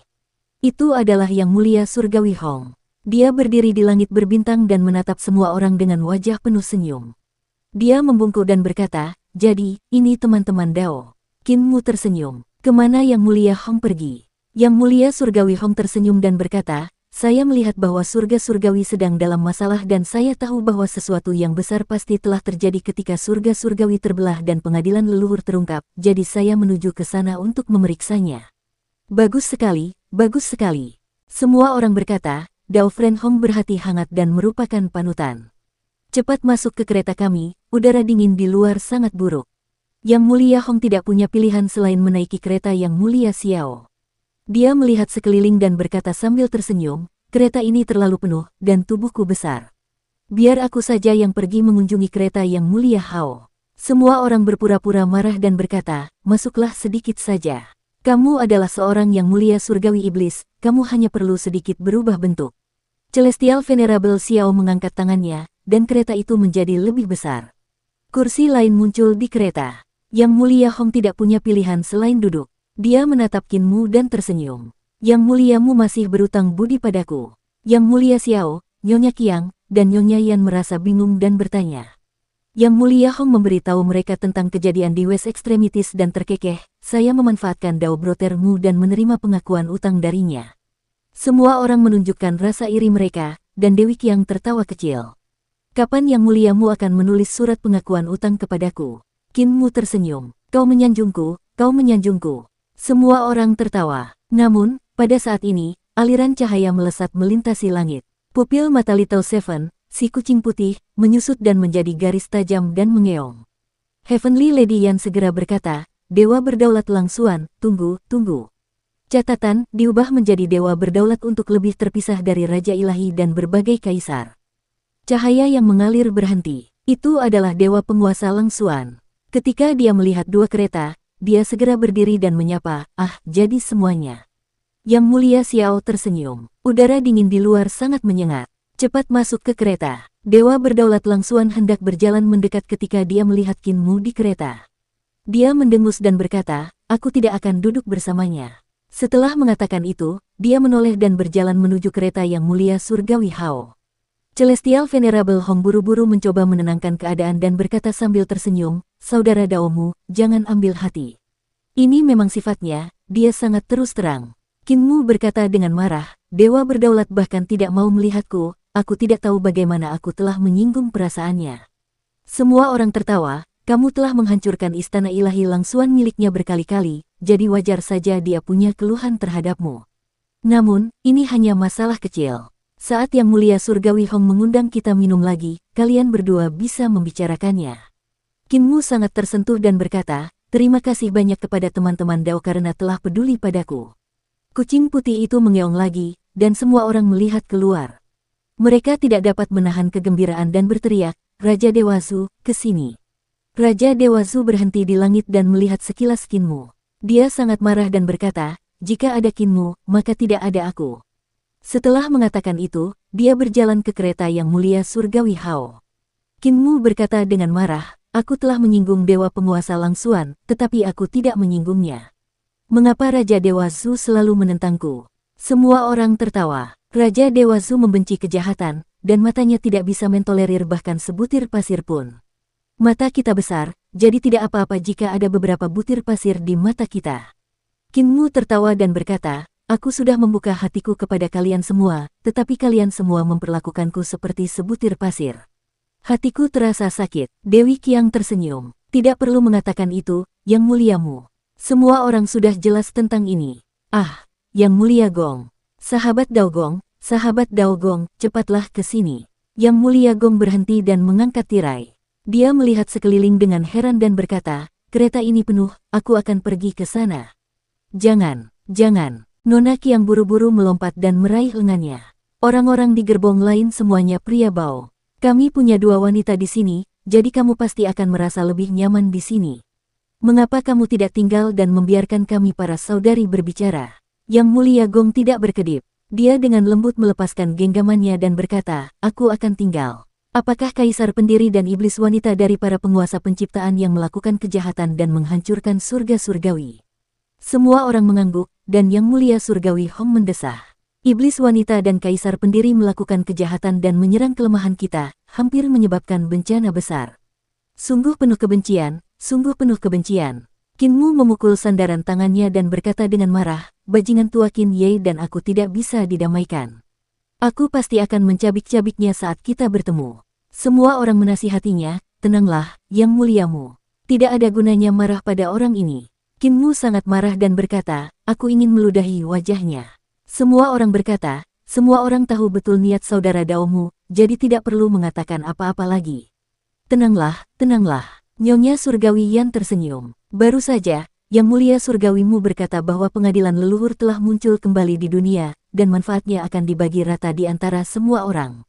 Itu adalah Yang Mulia Surgawi Hong. Dia berdiri di langit berbintang dan menatap semua orang dengan wajah penuh senyum. Dia membungkuk dan berkata, jadi, ini teman-teman Dao. Qinmu tersenyum. Kemana Yang Mulia Hong pergi? Yang Mulia Surgawi Hong tersenyum dan berkata, saya melihat bahwa surga surgawi sedang dalam masalah dan saya tahu bahwa sesuatu yang besar pasti telah terjadi ketika surga surgawi terbelah dan pengadilan leluhur terungkap, jadi saya menuju ke sana untuk memeriksanya. Bagus sekali, bagus sekali. Semua orang berkata, Dao Friend Hong berhati hangat dan merupakan panutan. Cepat masuk ke kereta kami, udara dingin di luar sangat buruk. Yang Mulia Hong tidak punya pilihan selain menaiki kereta Yang Mulia Xiao. Dia melihat sekeliling dan berkata sambil tersenyum, kereta ini terlalu penuh, dan tubuhku besar. Biar aku saja yang pergi mengunjungi kereta Yang Mulia Hao. Semua orang berpura-pura marah dan berkata, masuklah sedikit saja. Kamu adalah seorang Yang Mulia Surgawi Iblis, kamu hanya perlu sedikit berubah bentuk. Celestial Venerable Xiao mengangkat tangannya, dan kereta itu menjadi lebih besar. Kursi lain muncul di kereta. Yang Mulia Hong tidak punya pilihan selain duduk. Dia menatap Qin Mu dan tersenyum. Yang Muliamu masih berutang budi padaku. Yang Mulia Xiao, Nyonya Qiang, dan Nyonya Yan merasa bingung dan bertanya. Yang Mulia Hong memberitahu mereka tentang kejadian di West Extremities dan terkekeh, saya memanfaatkan Dao Brotermu dan menerima pengakuan utang darinya. Semua orang menunjukkan rasa iri mereka, dan Dewi Qiang tertawa kecil. Kapan Yang Muliamu akan menulis surat pengakuan utang kepadaku? Qin Mu tersenyum. Kau menyanjungku, kau menyanjungku. Semua orang tertawa. Namun, pada saat ini, aliran cahaya melesat melintasi langit. Pupil mata Little Seven, si kucing putih, menyusut dan menjadi garis tajam dan mengeong. Heavenly Lady Yan segera berkata, Dewa Berdaulat Langsuan, tunggu, tunggu. Catatan, diubah menjadi Dewa Berdaulat untuk lebih terpisah dari Raja Ilahi dan berbagai kaisar. Cahaya yang mengalir berhenti. Itu adalah Dewa Penguasa Langsuan. Ketika dia melihat dua kereta, dia segera berdiri dan menyapa, jadi semuanya. Yang Mulia Xiao tersenyum. Udara dingin di luar sangat menyengat. Cepat masuk ke kereta. Dewa Berdaulat Langsuan hendak berjalan mendekat ketika dia melihat Qin Mu di kereta. Dia mendengus dan berkata, aku tidak akan duduk bersamanya. Setelah mengatakan itu, dia menoleh dan berjalan menuju kereta Yang Mulia Surgawi Hao. Celestial Venerable Hong buru-buru mencoba menenangkan keadaan dan berkata sambil tersenyum, Saudara Daomu, jangan ambil hati. Ini memang sifatnya, dia sangat terus terang. Qin Mu berkata dengan marah, Dewa Berdaulat bahkan tidak mau melihatku, aku tidak tahu bagaimana aku telah menyinggung perasaannya. Semua orang tertawa, kamu telah menghancurkan istana ilahi Langsuan miliknya berkali-kali, jadi wajar saja dia punya keluhan terhadapmu. Namun, ini hanya masalah kecil. Saat Yang Mulia Surgawi Hong mengundang kita minum lagi, kalian berdua bisa membicarakannya. Qin Mu sangat tersentuh dan berkata, terima kasih banyak kepada teman-teman Dao karena telah peduli padaku. Kucing putih itu mengeong lagi, dan semua orang melihat keluar. Mereka tidak dapat menahan kegembiraan dan berteriak, Raja Dewa Zhu, ke sini. Raja Dewa Zhu berhenti di langit dan melihat sekilas Qin Mu. Dia sangat marah dan berkata, jika ada Qin Mu, maka tidak ada aku. Setelah mengatakan itu, dia berjalan ke kereta Yang Mulia Surgawi Hao. Qin Mu berkata dengan marah, aku telah menyinggung Dewa Penguasa Langsuan, tetapi aku tidak menyinggungnya. Mengapa Raja Dewa Zhu selalu menentangku? Semua orang tertawa. Raja Dewa Zhu membenci kejahatan, dan matanya tidak bisa mentolerir bahkan sebutir pasir pun. Mata kita besar, jadi tidak apa-apa jika ada beberapa butir pasir di mata kita. Qin Mu tertawa dan berkata, aku sudah membuka hatiku kepada kalian semua, tetapi kalian semua memperlakukanku seperti sebutir pasir. Hatiku terasa sakit. Dewi Qiang tersenyum. Tidak perlu mengatakan itu, Yang Muliamu. Semua orang sudah jelas tentang ini. Yang Mulia Gong. Sahabat Dao Gong, cepatlah ke sini. Yang Mulia Gong berhenti dan mengangkat tirai. Dia melihat sekeliling dengan heran dan berkata, kereta ini penuh, aku akan pergi ke sana. Jangan. Nona Qiang buru-buru melompat dan meraih lengannya. Orang-orang di gerbong lain semuanya pria Bao. Kami punya dua wanita di sini, jadi kamu pasti akan merasa lebih nyaman di sini. Mengapa kamu tidak tinggal dan membiarkan kami para saudari berbicara? Yang Mulia Gong tidak berkedip. Dia dengan lembut melepaskan genggamannya dan berkata, aku akan tinggal. Apakah kaisar pendiri dan iblis wanita dari para penguasa penciptaan yang melakukan kejahatan dan menghancurkan surga surgawi? Semua orang mengangguk, dan Yang Mulia Surgawi Hong mendesah. Iblis wanita dan kaisar pendiri melakukan kejahatan dan menyerang kelemahan kita, hampir menyebabkan bencana besar. Sungguh penuh kebencian. Qin Mu memukul sandaran tangannya dan berkata dengan marah, bajingan tua Qin Ye dan aku tidak bisa didamaikan. Aku pasti akan mencabik-cabiknya saat kita bertemu. Semua orang menasihatinya, tenanglah, Yang Muliamu. Tidak ada gunanya marah pada orang ini. Qin Mu sangat marah dan berkata, aku ingin meludahi wajahnya. Semua orang berkata, semua orang tahu betul niat saudara Daomu, jadi tidak perlu mengatakan apa-apa lagi. Tenanglah, tenanglah. Nyonya Surgawi Yan tersenyum. Baru saja, Yang Mulia Surgawimu berkata bahwa pengadilan leluhur telah muncul kembali di dunia, dan manfaatnya akan dibagi rata di antara semua orang.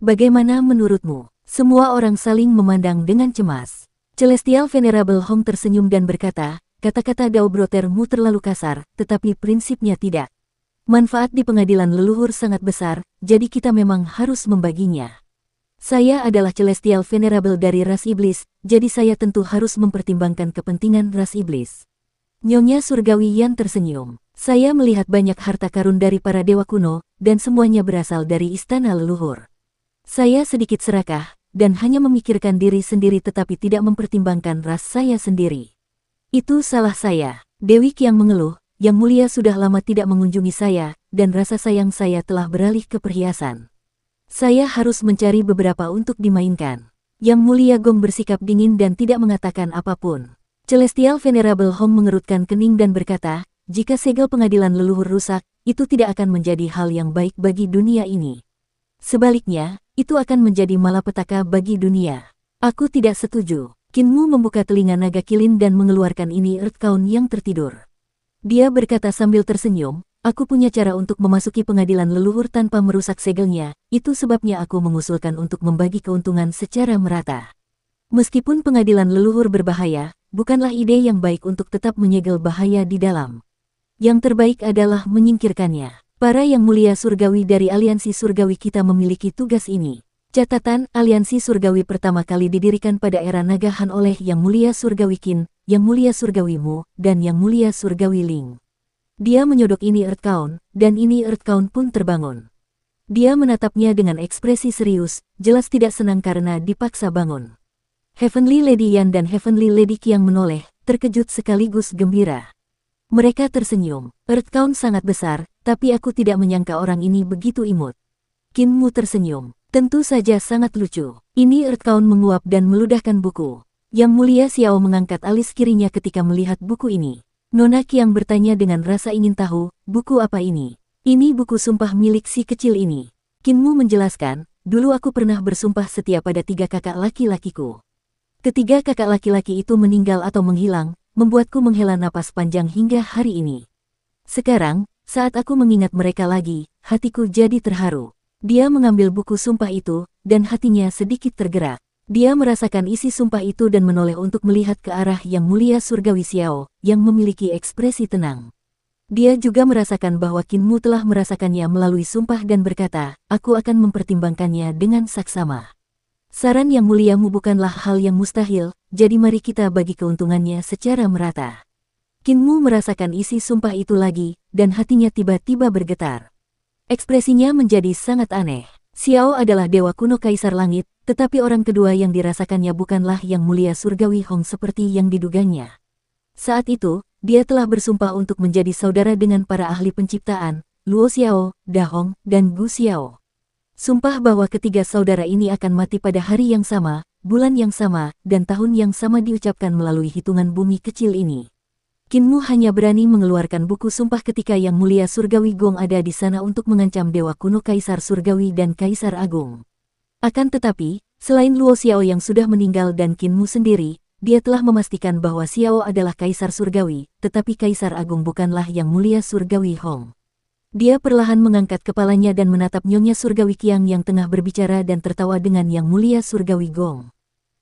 Bagaimana menurutmu? Semua orang saling memandang dengan cemas. Celestial Venerable Hong tersenyum dan berkata, kata-kata Dao Brotermu terlalu kasar, tetapi prinsipnya tidak. Manfaat di pengadilan leluhur sangat besar, jadi kita memang harus membaginya. Saya adalah Celestial Venerable dari ras iblis, jadi saya tentu harus mempertimbangkan kepentingan ras iblis. Nyonya Surgawi Yan tersenyum. Saya melihat banyak harta karun dari para dewa kuno, dan semuanya berasal dari istana leluhur. Saya sedikit serakah, dan hanya memikirkan diri sendiri tetapi tidak mempertimbangkan ras saya sendiri. Itu salah saya. Dewi Qiang mengeluh, Yang Mulia sudah lama tidak mengunjungi saya, dan rasa sayang saya telah beralih ke perhiasan. Saya harus mencari beberapa untuk dimainkan. Yang Mulia Gong bersikap dingin dan tidak mengatakan apapun. Celestial Venerable Hong mengerutkan kening dan berkata, jika segel pengadilan leluhur rusak, itu tidak akan menjadi hal yang baik bagi dunia ini. Sebaliknya, itu akan menjadi malapetaka bagi dunia. Aku tidak setuju. Kinmu membuka telinga naga kilin dan mengeluarkan ini Earth Count yang tertidur. Dia berkata sambil tersenyum, aku punya cara untuk memasuki pengadilan leluhur tanpa merusak segelnya, itu sebabnya aku mengusulkan untuk membagi keuntungan secara merata. Meskipun pengadilan leluhur berbahaya, bukanlah ide yang baik untuk tetap menyegel bahaya di dalam. Yang terbaik adalah menyingkirkannya. Para Yang Mulia Surgawi dari Aliansi Surgawi kita memiliki tugas ini. Catatan, Aliansi Surgawi pertama kali didirikan pada era Naga Han oleh Yang Mulia Surgawi Qin, Yang Mulia Surgawimu, dan Yang Mulia Surgawi Ling. Dia menyodok ini Earth Count, dan ini Earth Count pun terbangun. Dia menatapnya dengan ekspresi serius, jelas tidak senang karena dipaksa bangun. Heavenly Lady Yan dan Heavenly Lady Qiang menoleh, terkejut sekaligus gembira. Mereka tersenyum. Earth Count sangat besar, tapi aku tidak menyangka orang ini begitu imut. Qinmu tersenyum. Tentu saja sangat lucu. Ini Earth Count menguap dan meludahkan buku. Yang Mulia Xiao mengangkat alis kirinya ketika melihat buku ini. Nona Qiang bertanya dengan rasa ingin tahu, buku apa ini? Ini buku sumpah milik si kecil ini. Qinmu menjelaskan, dulu aku pernah bersumpah setia pada 3 kakak laki-lakiku. Ketiga kakak laki-laki itu meninggal atau menghilang, membuatku menghela napas panjang hingga hari ini. Sekarang, saat aku mengingat mereka lagi, hatiku jadi terharu. Dia mengambil buku sumpah itu, dan hatinya sedikit tergerak. Dia merasakan isi sumpah itu dan menoleh untuk melihat ke arah Yang Mulia Surgawi Xiao, yang memiliki ekspresi tenang. Dia juga merasakan bahwa Qinmu telah merasakannya melalui sumpah dan berkata, aku akan mempertimbangkannya dengan saksama. Saran Yang Muliamu bukanlah hal yang mustahil, jadi mari kita bagi keuntungannya secara merata. Qinmu merasakan isi sumpah itu lagi, dan hatinya tiba-tiba bergetar. Ekspresinya menjadi sangat aneh. Xiao adalah dewa kuno Kaisar Langit, tetapi orang kedua yang dirasakannya bukanlah Yang Mulia Surgawi Hong seperti yang diduganya. Saat itu, dia telah bersumpah untuk menjadi saudara dengan para ahli penciptaan, Luo Xiao, Da Hong, dan Gu Xiao. Sumpah bahwa ketiga saudara ini akan mati pada hari yang sama, bulan yang sama, dan tahun yang sama diucapkan melalui hitungan bumi kecil ini. Qinmu hanya berani mengeluarkan buku sumpah ketika Yang Mulia Surgawi Gong ada di sana untuk mengancam dewa kuno Kaisar Surgawi dan Kaisar Agung. Akan tetapi, selain Luo Xiao yang sudah meninggal dan Qinmu sendiri, dia telah memastikan bahwa Xiao adalah Kaisar Surgawi, tetapi Kaisar Agung bukanlah Yang Mulia Surgawi Hong. Dia perlahan mengangkat kepalanya dan menatap Nyonya Surgawi Qiang yang tengah berbicara dan tertawa dengan Yang Mulia Surgawi Gong.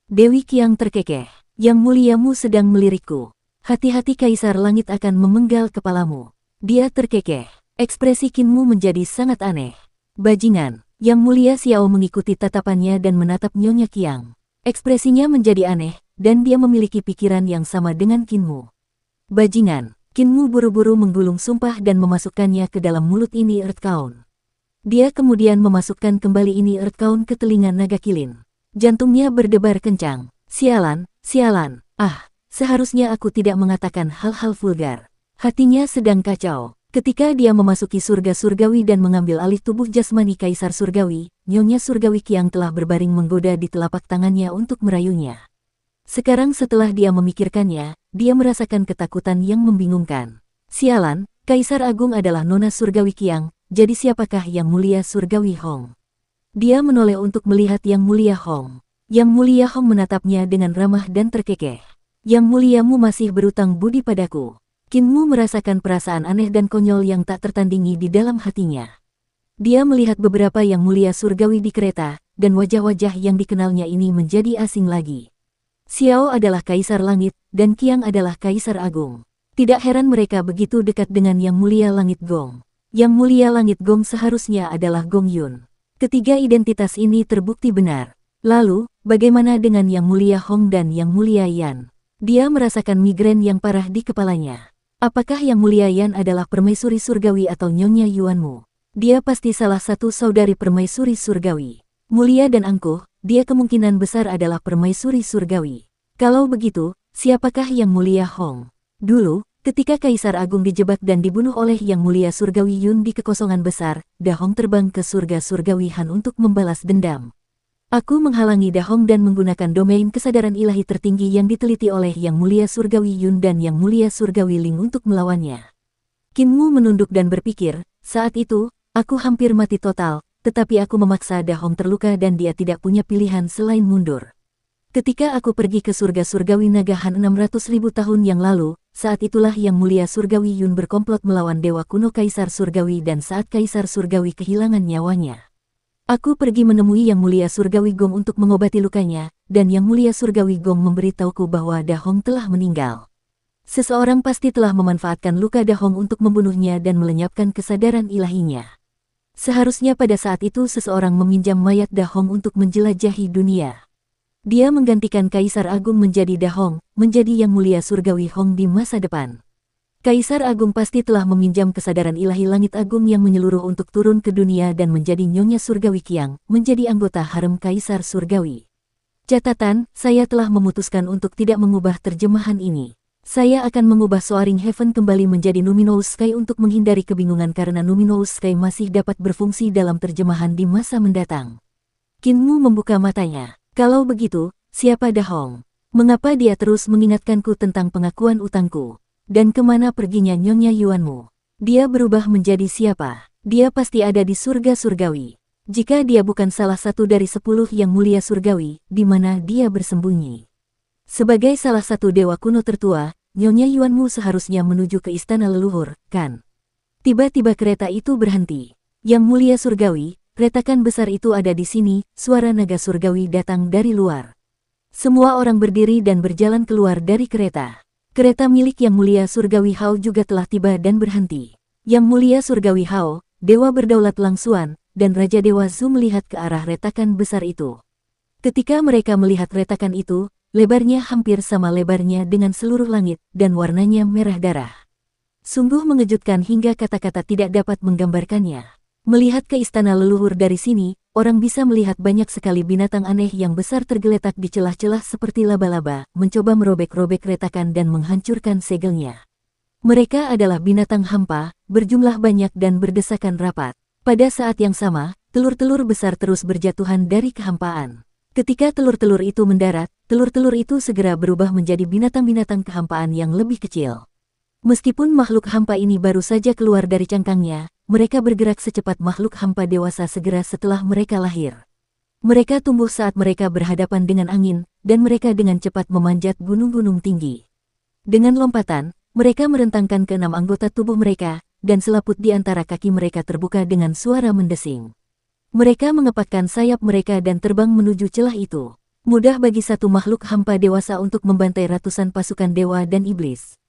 Dewi Qiang terkekeh. Yang Muliamu sedang melirikku. Hati-hati Kaisar Langit akan memenggal kepalamu. Dia terkekeh. Ekspresi Qinmu menjadi sangat aneh. Bajingan. Yang Mulia Xiao mengikuti tatapannya dan menatap Nyonya Qiang. Ekspresinya menjadi aneh, dan dia memiliki pikiran yang sama dengan Qinmu. Bajingan. Qinmu buru-buru menggulung sumpah dan memasukkannya ke dalam mulut ini Earth Count. Dia kemudian memasukkan kembali ini Earth Count ke telinga naga kilin. Jantungnya berdebar kencang. Sialan, sialan. Seharusnya aku tidak mengatakan hal-hal vulgar. Hatinya sedang kacau. Ketika dia memasuki surga surgawi dan mengambil alih tubuh jasmani Kaisar Surgawi, Nyonya Surgawi Qiang telah berbaring menggoda di telapak tangannya untuk merayunya. Sekarang setelah dia memikirkannya, dia merasakan ketakutan yang membingungkan. Sialan, Kaisar Agung adalah Nona Surgawi Qiang, jadi siapakah Yang Mulia Surgawi Hong? Dia menoleh untuk melihat Yang Mulia Hong. Yang Mulia Hong menatapnya dengan ramah dan terkekeh. Yang muliamu masih berutang budi padaku. Qinmu merasakan perasaan aneh dan konyol yang tak tertandingi di dalam hatinya. Dia melihat beberapa Yang Mulia Surgawi di kereta, dan wajah-wajah yang dikenalnya ini menjadi asing lagi. Xiao adalah Kaisar Langit, dan Qiang adalah Kaisar Agung. Tidak heran mereka begitu dekat dengan Yang Mulia Langit Gong. Yang Mulia Langit Gong seharusnya adalah Gong Yun. Ketiga identitas ini terbukti benar. Lalu, bagaimana dengan Yang Mulia Hong dan Yang Mulia Yan? Dia merasakan migrain yang parah di kepalanya. Apakah Yang Mulia Yan adalah permaisuri surgawi atau Nyonya Yuanmu? Dia pasti salah satu saudari permaisuri surgawi. Mulia dan angkuh, dia kemungkinan besar adalah permaisuri surgawi. Kalau begitu, siapakah Yang Mulia Hong? Dulu, ketika Kaisar Agung dijebak dan dibunuh oleh Yang Mulia Surgawi Yun di kekosongan besar, Dahong terbang ke surga surgawi Han untuk membalas dendam. Aku menghalangi Dahong dan menggunakan domain kesadaran ilahi tertinggi yang diteliti oleh Yang Mulia Surgawi Yun dan Yang Mulia Surgawi Ling untuk melawannya. Qinmu menunduk dan berpikir, saat itu, aku hampir mati total, tetapi aku memaksa Dahong terluka dan dia tidak punya pilihan selain mundur. Ketika aku pergi ke surga surgawi naga Han 600.000 tahun yang lalu, saat itulah Yang Mulia Surgawi Yun berkomplot melawan Dewa Kuno Kaisar Surgawi dan saat Kaisar Surgawi kehilangan nyawanya. Aku pergi menemui Yang Mulia Surgawi Gong untuk mengobati lukanya, dan Yang Mulia Surgawi Gong memberitahuku bahwa Dahong telah meninggal. Seseorang pasti telah memanfaatkan luka Dahong untuk membunuhnya dan melenyapkan kesadaran ilahinya. Seharusnya pada saat itu seseorang meminjam mayat Dahong untuk menjelajahi dunia. Dia menggantikan Kaisar Agung menjadi Dahong, menjadi Yang Mulia Surgawi Hong di masa depan. Kaisar Agung pasti telah meminjam kesadaran ilahi langit agung yang menyeluruh untuk turun ke dunia dan menjadi Nyonya Surgawi Qiang, menjadi anggota harem Kaisar Surgawi. Catatan, saya telah memutuskan untuk tidak mengubah terjemahan ini. Saya akan mengubah Soaring Heaven kembali menjadi Luminous Sky untuk menghindari kebingungan karena Luminous Sky masih dapat berfungsi dalam terjemahan di masa mendatang. Qinmu membuka matanya. Kalau begitu, siapa Dahong? Mengapa dia terus mengingatkanku tentang pengakuan utangku? Dan kemana perginya Nyonya Yuanmu? Dia berubah menjadi siapa? Dia pasti ada di surga surgawi. Jika dia bukan salah satu dari 10 Yang Mulia Surgawi, di mana dia bersembunyi? Sebagai salah satu dewa kuno tertua, Nyonya Yuanmu seharusnya menuju ke istana leluhur, kan? Tiba-tiba kereta itu berhenti. Yang Mulia Surgawi, retakan besar itu ada di sini, suara naga surgawi datang dari luar. Semua orang berdiri dan berjalan keluar dari kereta. Kereta milik Yang Mulia Surgawi Hao juga telah tiba dan berhenti. Yang Mulia Surgawi Hao, dewa berdaulat Langsuan, dan Raja Dewa Zhu melihat ke arah retakan besar itu. Ketika mereka melihat retakan itu, lebarnya hampir sama lebarnya dengan seluruh langit, dan warnanya merah darah. Sungguh mengejutkan hingga kata-kata tidak dapat menggambarkannya. Melihat ke istana leluhur dari sini, orang bisa melihat banyak sekali binatang aneh yang besar tergeletak di celah-celah seperti laba-laba, mencoba merobek-robek retakan dan menghancurkan segelnya. Mereka adalah binatang hampa, berjumlah banyak dan berdesakan rapat. Pada saat yang sama, telur-telur besar terus berjatuhan dari kehampaan. Ketika telur-telur itu mendarat, telur-telur itu segera berubah menjadi binatang-binatang kehampaan yang lebih kecil. Meskipun makhluk hampa ini baru saja keluar dari cangkangnya, mereka bergerak secepat makhluk hampa dewasa segera setelah mereka lahir. Mereka tumbuh saat mereka berhadapan dengan angin, dan mereka dengan cepat memanjat gunung-gunung tinggi. Dengan lompatan, mereka merentangkan ke 6 anggota tubuh mereka, dan selaput di antara kaki mereka terbuka dengan suara mendesing. Mereka mengepakkan sayap mereka dan terbang menuju celah itu. Mudah bagi satu makhluk hampa dewasa untuk membantai ratusan pasukan dewa dan iblis.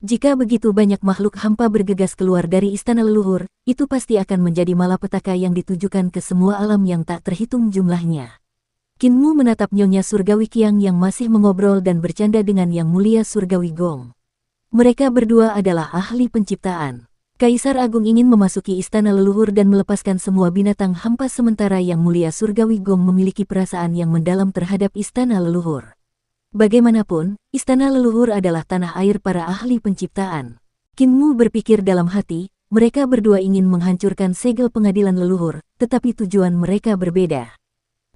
Jika begitu banyak makhluk hampa bergegas keluar dari istana leluhur, itu pasti akan menjadi malapetaka yang ditujukan ke semua alam yang tak terhitung jumlahnya. Qinmu menatap Nyonya Surgawi Qiang yang masih mengobrol dan bercanda dengan Yang Mulia Surgawi Gong. Mereka berdua adalah ahli penciptaan. Kaisar Agung ingin memasuki istana leluhur dan melepaskan semua binatang hampa sementara Yang Mulia Surgawi Gong memiliki perasaan yang mendalam terhadap istana leluhur. Bagaimanapun, istana leluhur adalah tanah air para ahli penciptaan. Qinmu berpikir dalam hati, mereka berdua ingin menghancurkan segel pengadilan leluhur, tetapi tujuan mereka berbeda.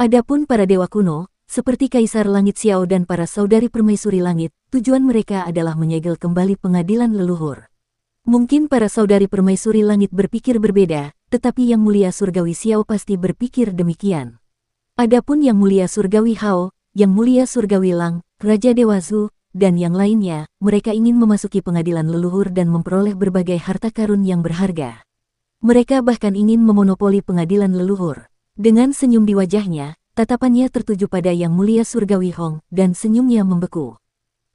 Adapun para dewa kuno, seperti Kaisar Langit Xiao dan para saudari permaisuri langit, tujuan mereka adalah menyegel kembali pengadilan leluhur. Mungkin para saudari permaisuri langit berpikir berbeda, tetapi Yang Mulia Surgawi Xiao pasti berpikir demikian. Adapun Yang Mulia Surgawi Hao, Yang Mulia Surgawi Lang, Raja Dewa Zhu, dan yang lainnya, mereka ingin memasuki pengadilan leluhur dan memperoleh berbagai harta karun yang berharga. Mereka bahkan ingin memonopoli pengadilan leluhur. Dengan senyum di wajahnya, tatapannya tertuju pada Yang Mulia Surgawi Hong, dan senyumnya membeku.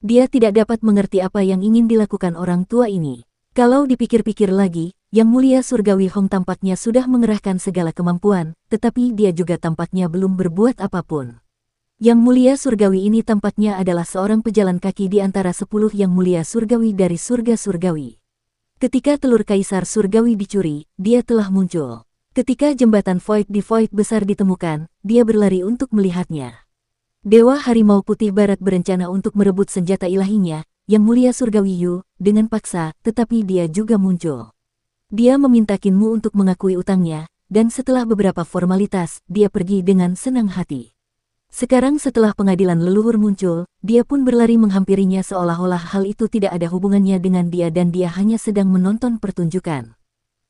Dia tidak dapat mengerti apa yang ingin dilakukan orang tua ini. Kalau dipikir-pikir lagi, Yang Mulia Surgawi Hong tampaknya sudah mengerahkan segala kemampuan, tetapi dia juga tampaknya belum berbuat apapun. Yang Mulia Surgawi ini tampaknya adalah seorang pejalan kaki di antara 10 Yang Mulia Surgawi dari surga surgawi. Ketika telur Kaisar Surgawi dicuri, dia telah muncul. Ketika jembatan Void di Void besar ditemukan, dia berlari untuk melihatnya. Dewa Harimau Putih Barat berencana untuk merebut senjata ilahinya, Yang Mulia Surgawi Yu, dengan paksa, tetapi dia juga muncul. Dia meminta Kinmu untuk mengakui utangnya, dan setelah beberapa formalitas, dia pergi dengan senang hati. Sekarang setelah pengadilan leluhur muncul, dia pun berlari menghampirinya seolah-olah hal itu tidak ada hubungannya dengan dia dan dia hanya sedang menonton pertunjukan.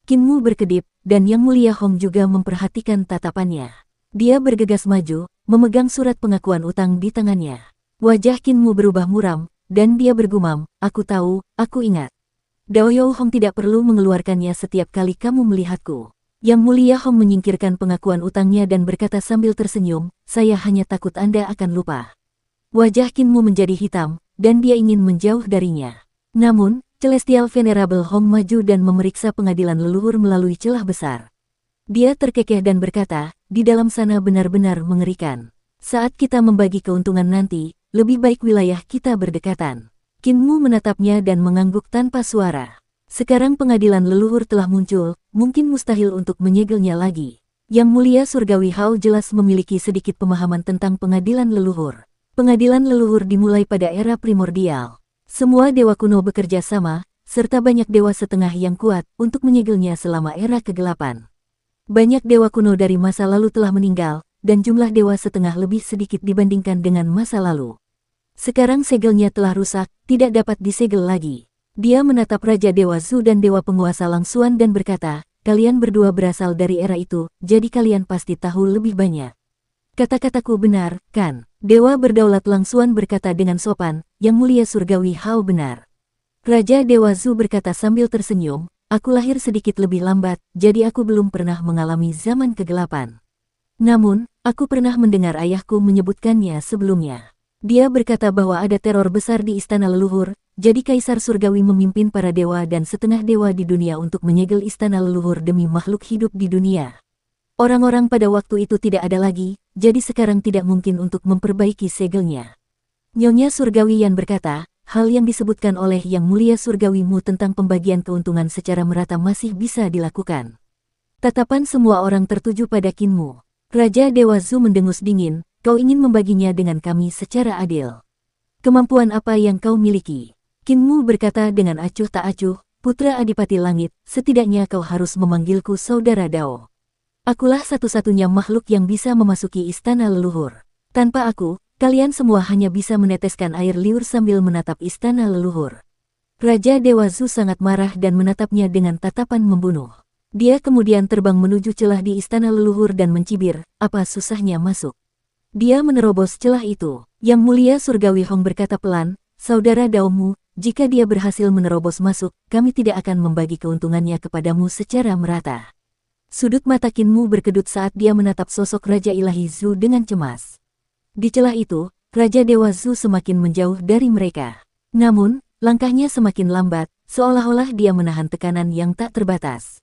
Kinmu berkedip, dan Yang Mulia Hong juga memperhatikan tatapannya. Dia bergegas maju, memegang surat pengakuan utang di tangannya. Wajah Kinmu berubah muram, dan dia bergumam, aku tahu, aku ingat. Daoyou Hong tidak perlu mengeluarkannya setiap kali kamu melihatku. Yang Mulia Hong menyingkirkan pengakuan utangnya dan berkata sambil tersenyum, saya hanya takut Anda akan lupa. Wajah Kinmu menjadi hitam, dan dia ingin menjauh darinya. Namun, Celestial Venerable Hong maju dan memeriksa pengadilan leluhur melalui celah besar. Dia terkekeh dan berkata, di dalam sana benar-benar mengerikan. Saat kita membagi keuntungan nanti, lebih baik wilayah kita berdekatan. Kinmu menatapnya dan mengangguk tanpa suara. Sekarang pengadilan leluhur telah muncul, mungkin mustahil untuk menyegelnya lagi. Yang Mulia Surgawi Hao jelas memiliki sedikit pemahaman tentang pengadilan leluhur. Pengadilan leluhur dimulai pada era primordial. Semua dewa kuno bekerja sama, serta banyak dewa setengah yang kuat untuk menyegelnya selama era kegelapan. Banyak dewa kuno dari masa lalu telah meninggal, dan jumlah dewa setengah lebih sedikit dibandingkan dengan masa lalu. Sekarang segelnya telah rusak, tidak dapat disegel lagi. Dia menatap Raja Dewa Zhu dan Dewa Penguasa Langsuan dan berkata, kalian berdua berasal dari era itu, jadi kalian pasti tahu lebih banyak. Kata-kataku benar, kan? Dewa Berdaulat Langsuan berkata dengan sopan, Yang Mulia Surgawi Hao benar. Raja Dewa Zhu berkata sambil tersenyum, aku lahir sedikit lebih lambat, jadi aku belum pernah mengalami zaman kegelapan. Namun, aku pernah mendengar ayahku menyebutkannya sebelumnya. Dia berkata bahwa ada teror besar di istana leluhur, jadi Kaisar Surgawi memimpin para dewa dan setengah dewa di dunia untuk menyegel istana leluhur demi makhluk hidup di dunia. Orang-orang pada waktu itu tidak ada lagi, jadi sekarang tidak mungkin untuk memperbaiki segelnya. Nyonya Surgawi Yan berkata, hal yang disebutkan oleh Yang Mulia Surgawimu tentang pembagian keuntungan secara merata masih bisa dilakukan. Tatapan semua orang tertuju pada Kinmu. Raja Dewa Zhu mendengus dingin, kau ingin membaginya dengan kami secara adil. Kemampuan apa yang kau miliki? Kinmu berkata dengan acuh tak acuh, Putra Adipati Langit, setidaknya kau harus memanggilku Saudara Dao. Akulah satu-satunya makhluk yang bisa memasuki istana leluhur. Tanpa aku, kalian semua hanya bisa meneteskan air liur sambil menatap istana leluhur. Raja Dewa Zhu sangat marah dan menatapnya dengan tatapan membunuh. Dia kemudian terbang menuju celah di istana leluhur dan mencibir, apa susahnya masuk. Dia menerobos celah itu. Yang Mulia Surgawi Hong berkata pelan, Saudara Daomu, jika dia berhasil menerobos masuk, kami tidak akan membagi keuntungannya kepadamu secara merata. Sudut mata Kinmu berkedut saat dia menatap sosok Raja Ilahi Zhu dengan cemas. Di celah itu, Raja Dewa Zhu semakin menjauh dari mereka. Namun, langkahnya semakin lambat, seolah-olah dia menahan tekanan yang tak terbatas.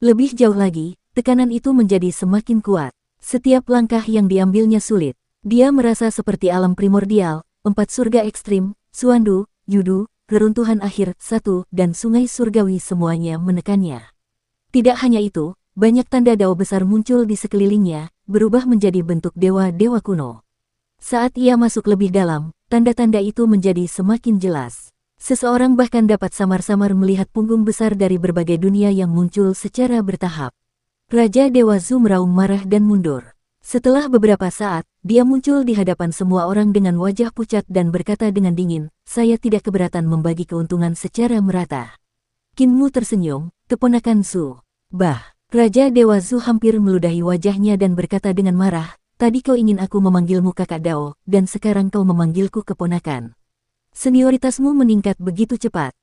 Lebih jauh lagi, tekanan itu menjadi semakin kuat. Setiap langkah yang diambilnya sulit. Dia merasa seperti alam primordial, 4 surga ekstrim, Suandu, Yudu, reruntuhan akhir, 1, dan sungai surgawi semuanya menekannya. Tidak hanya itu, banyak tanda dao besar muncul di sekelilingnya, berubah menjadi bentuk dewa-dewa kuno. Saat ia masuk lebih dalam, tanda-tanda itu menjadi semakin jelas. Seseorang bahkan dapat samar-samar melihat punggung besar dari berbagai dunia yang muncul secara bertahap. Raja Dewa Zhu meraung marah dan mundur. Setelah beberapa saat, dia muncul di hadapan semua orang dengan wajah pucat dan berkata dengan dingin, saya tidak keberatan membagi keuntungan secara merata. Qin Mu tersenyum, keponakan Su. Bah, Raja Dewa Zu hampir meludahi wajahnya dan berkata dengan marah, tadi kau ingin aku memanggilmu kakak Dao, dan sekarang kau memanggilku keponakan. Senioritasmu meningkat begitu cepat.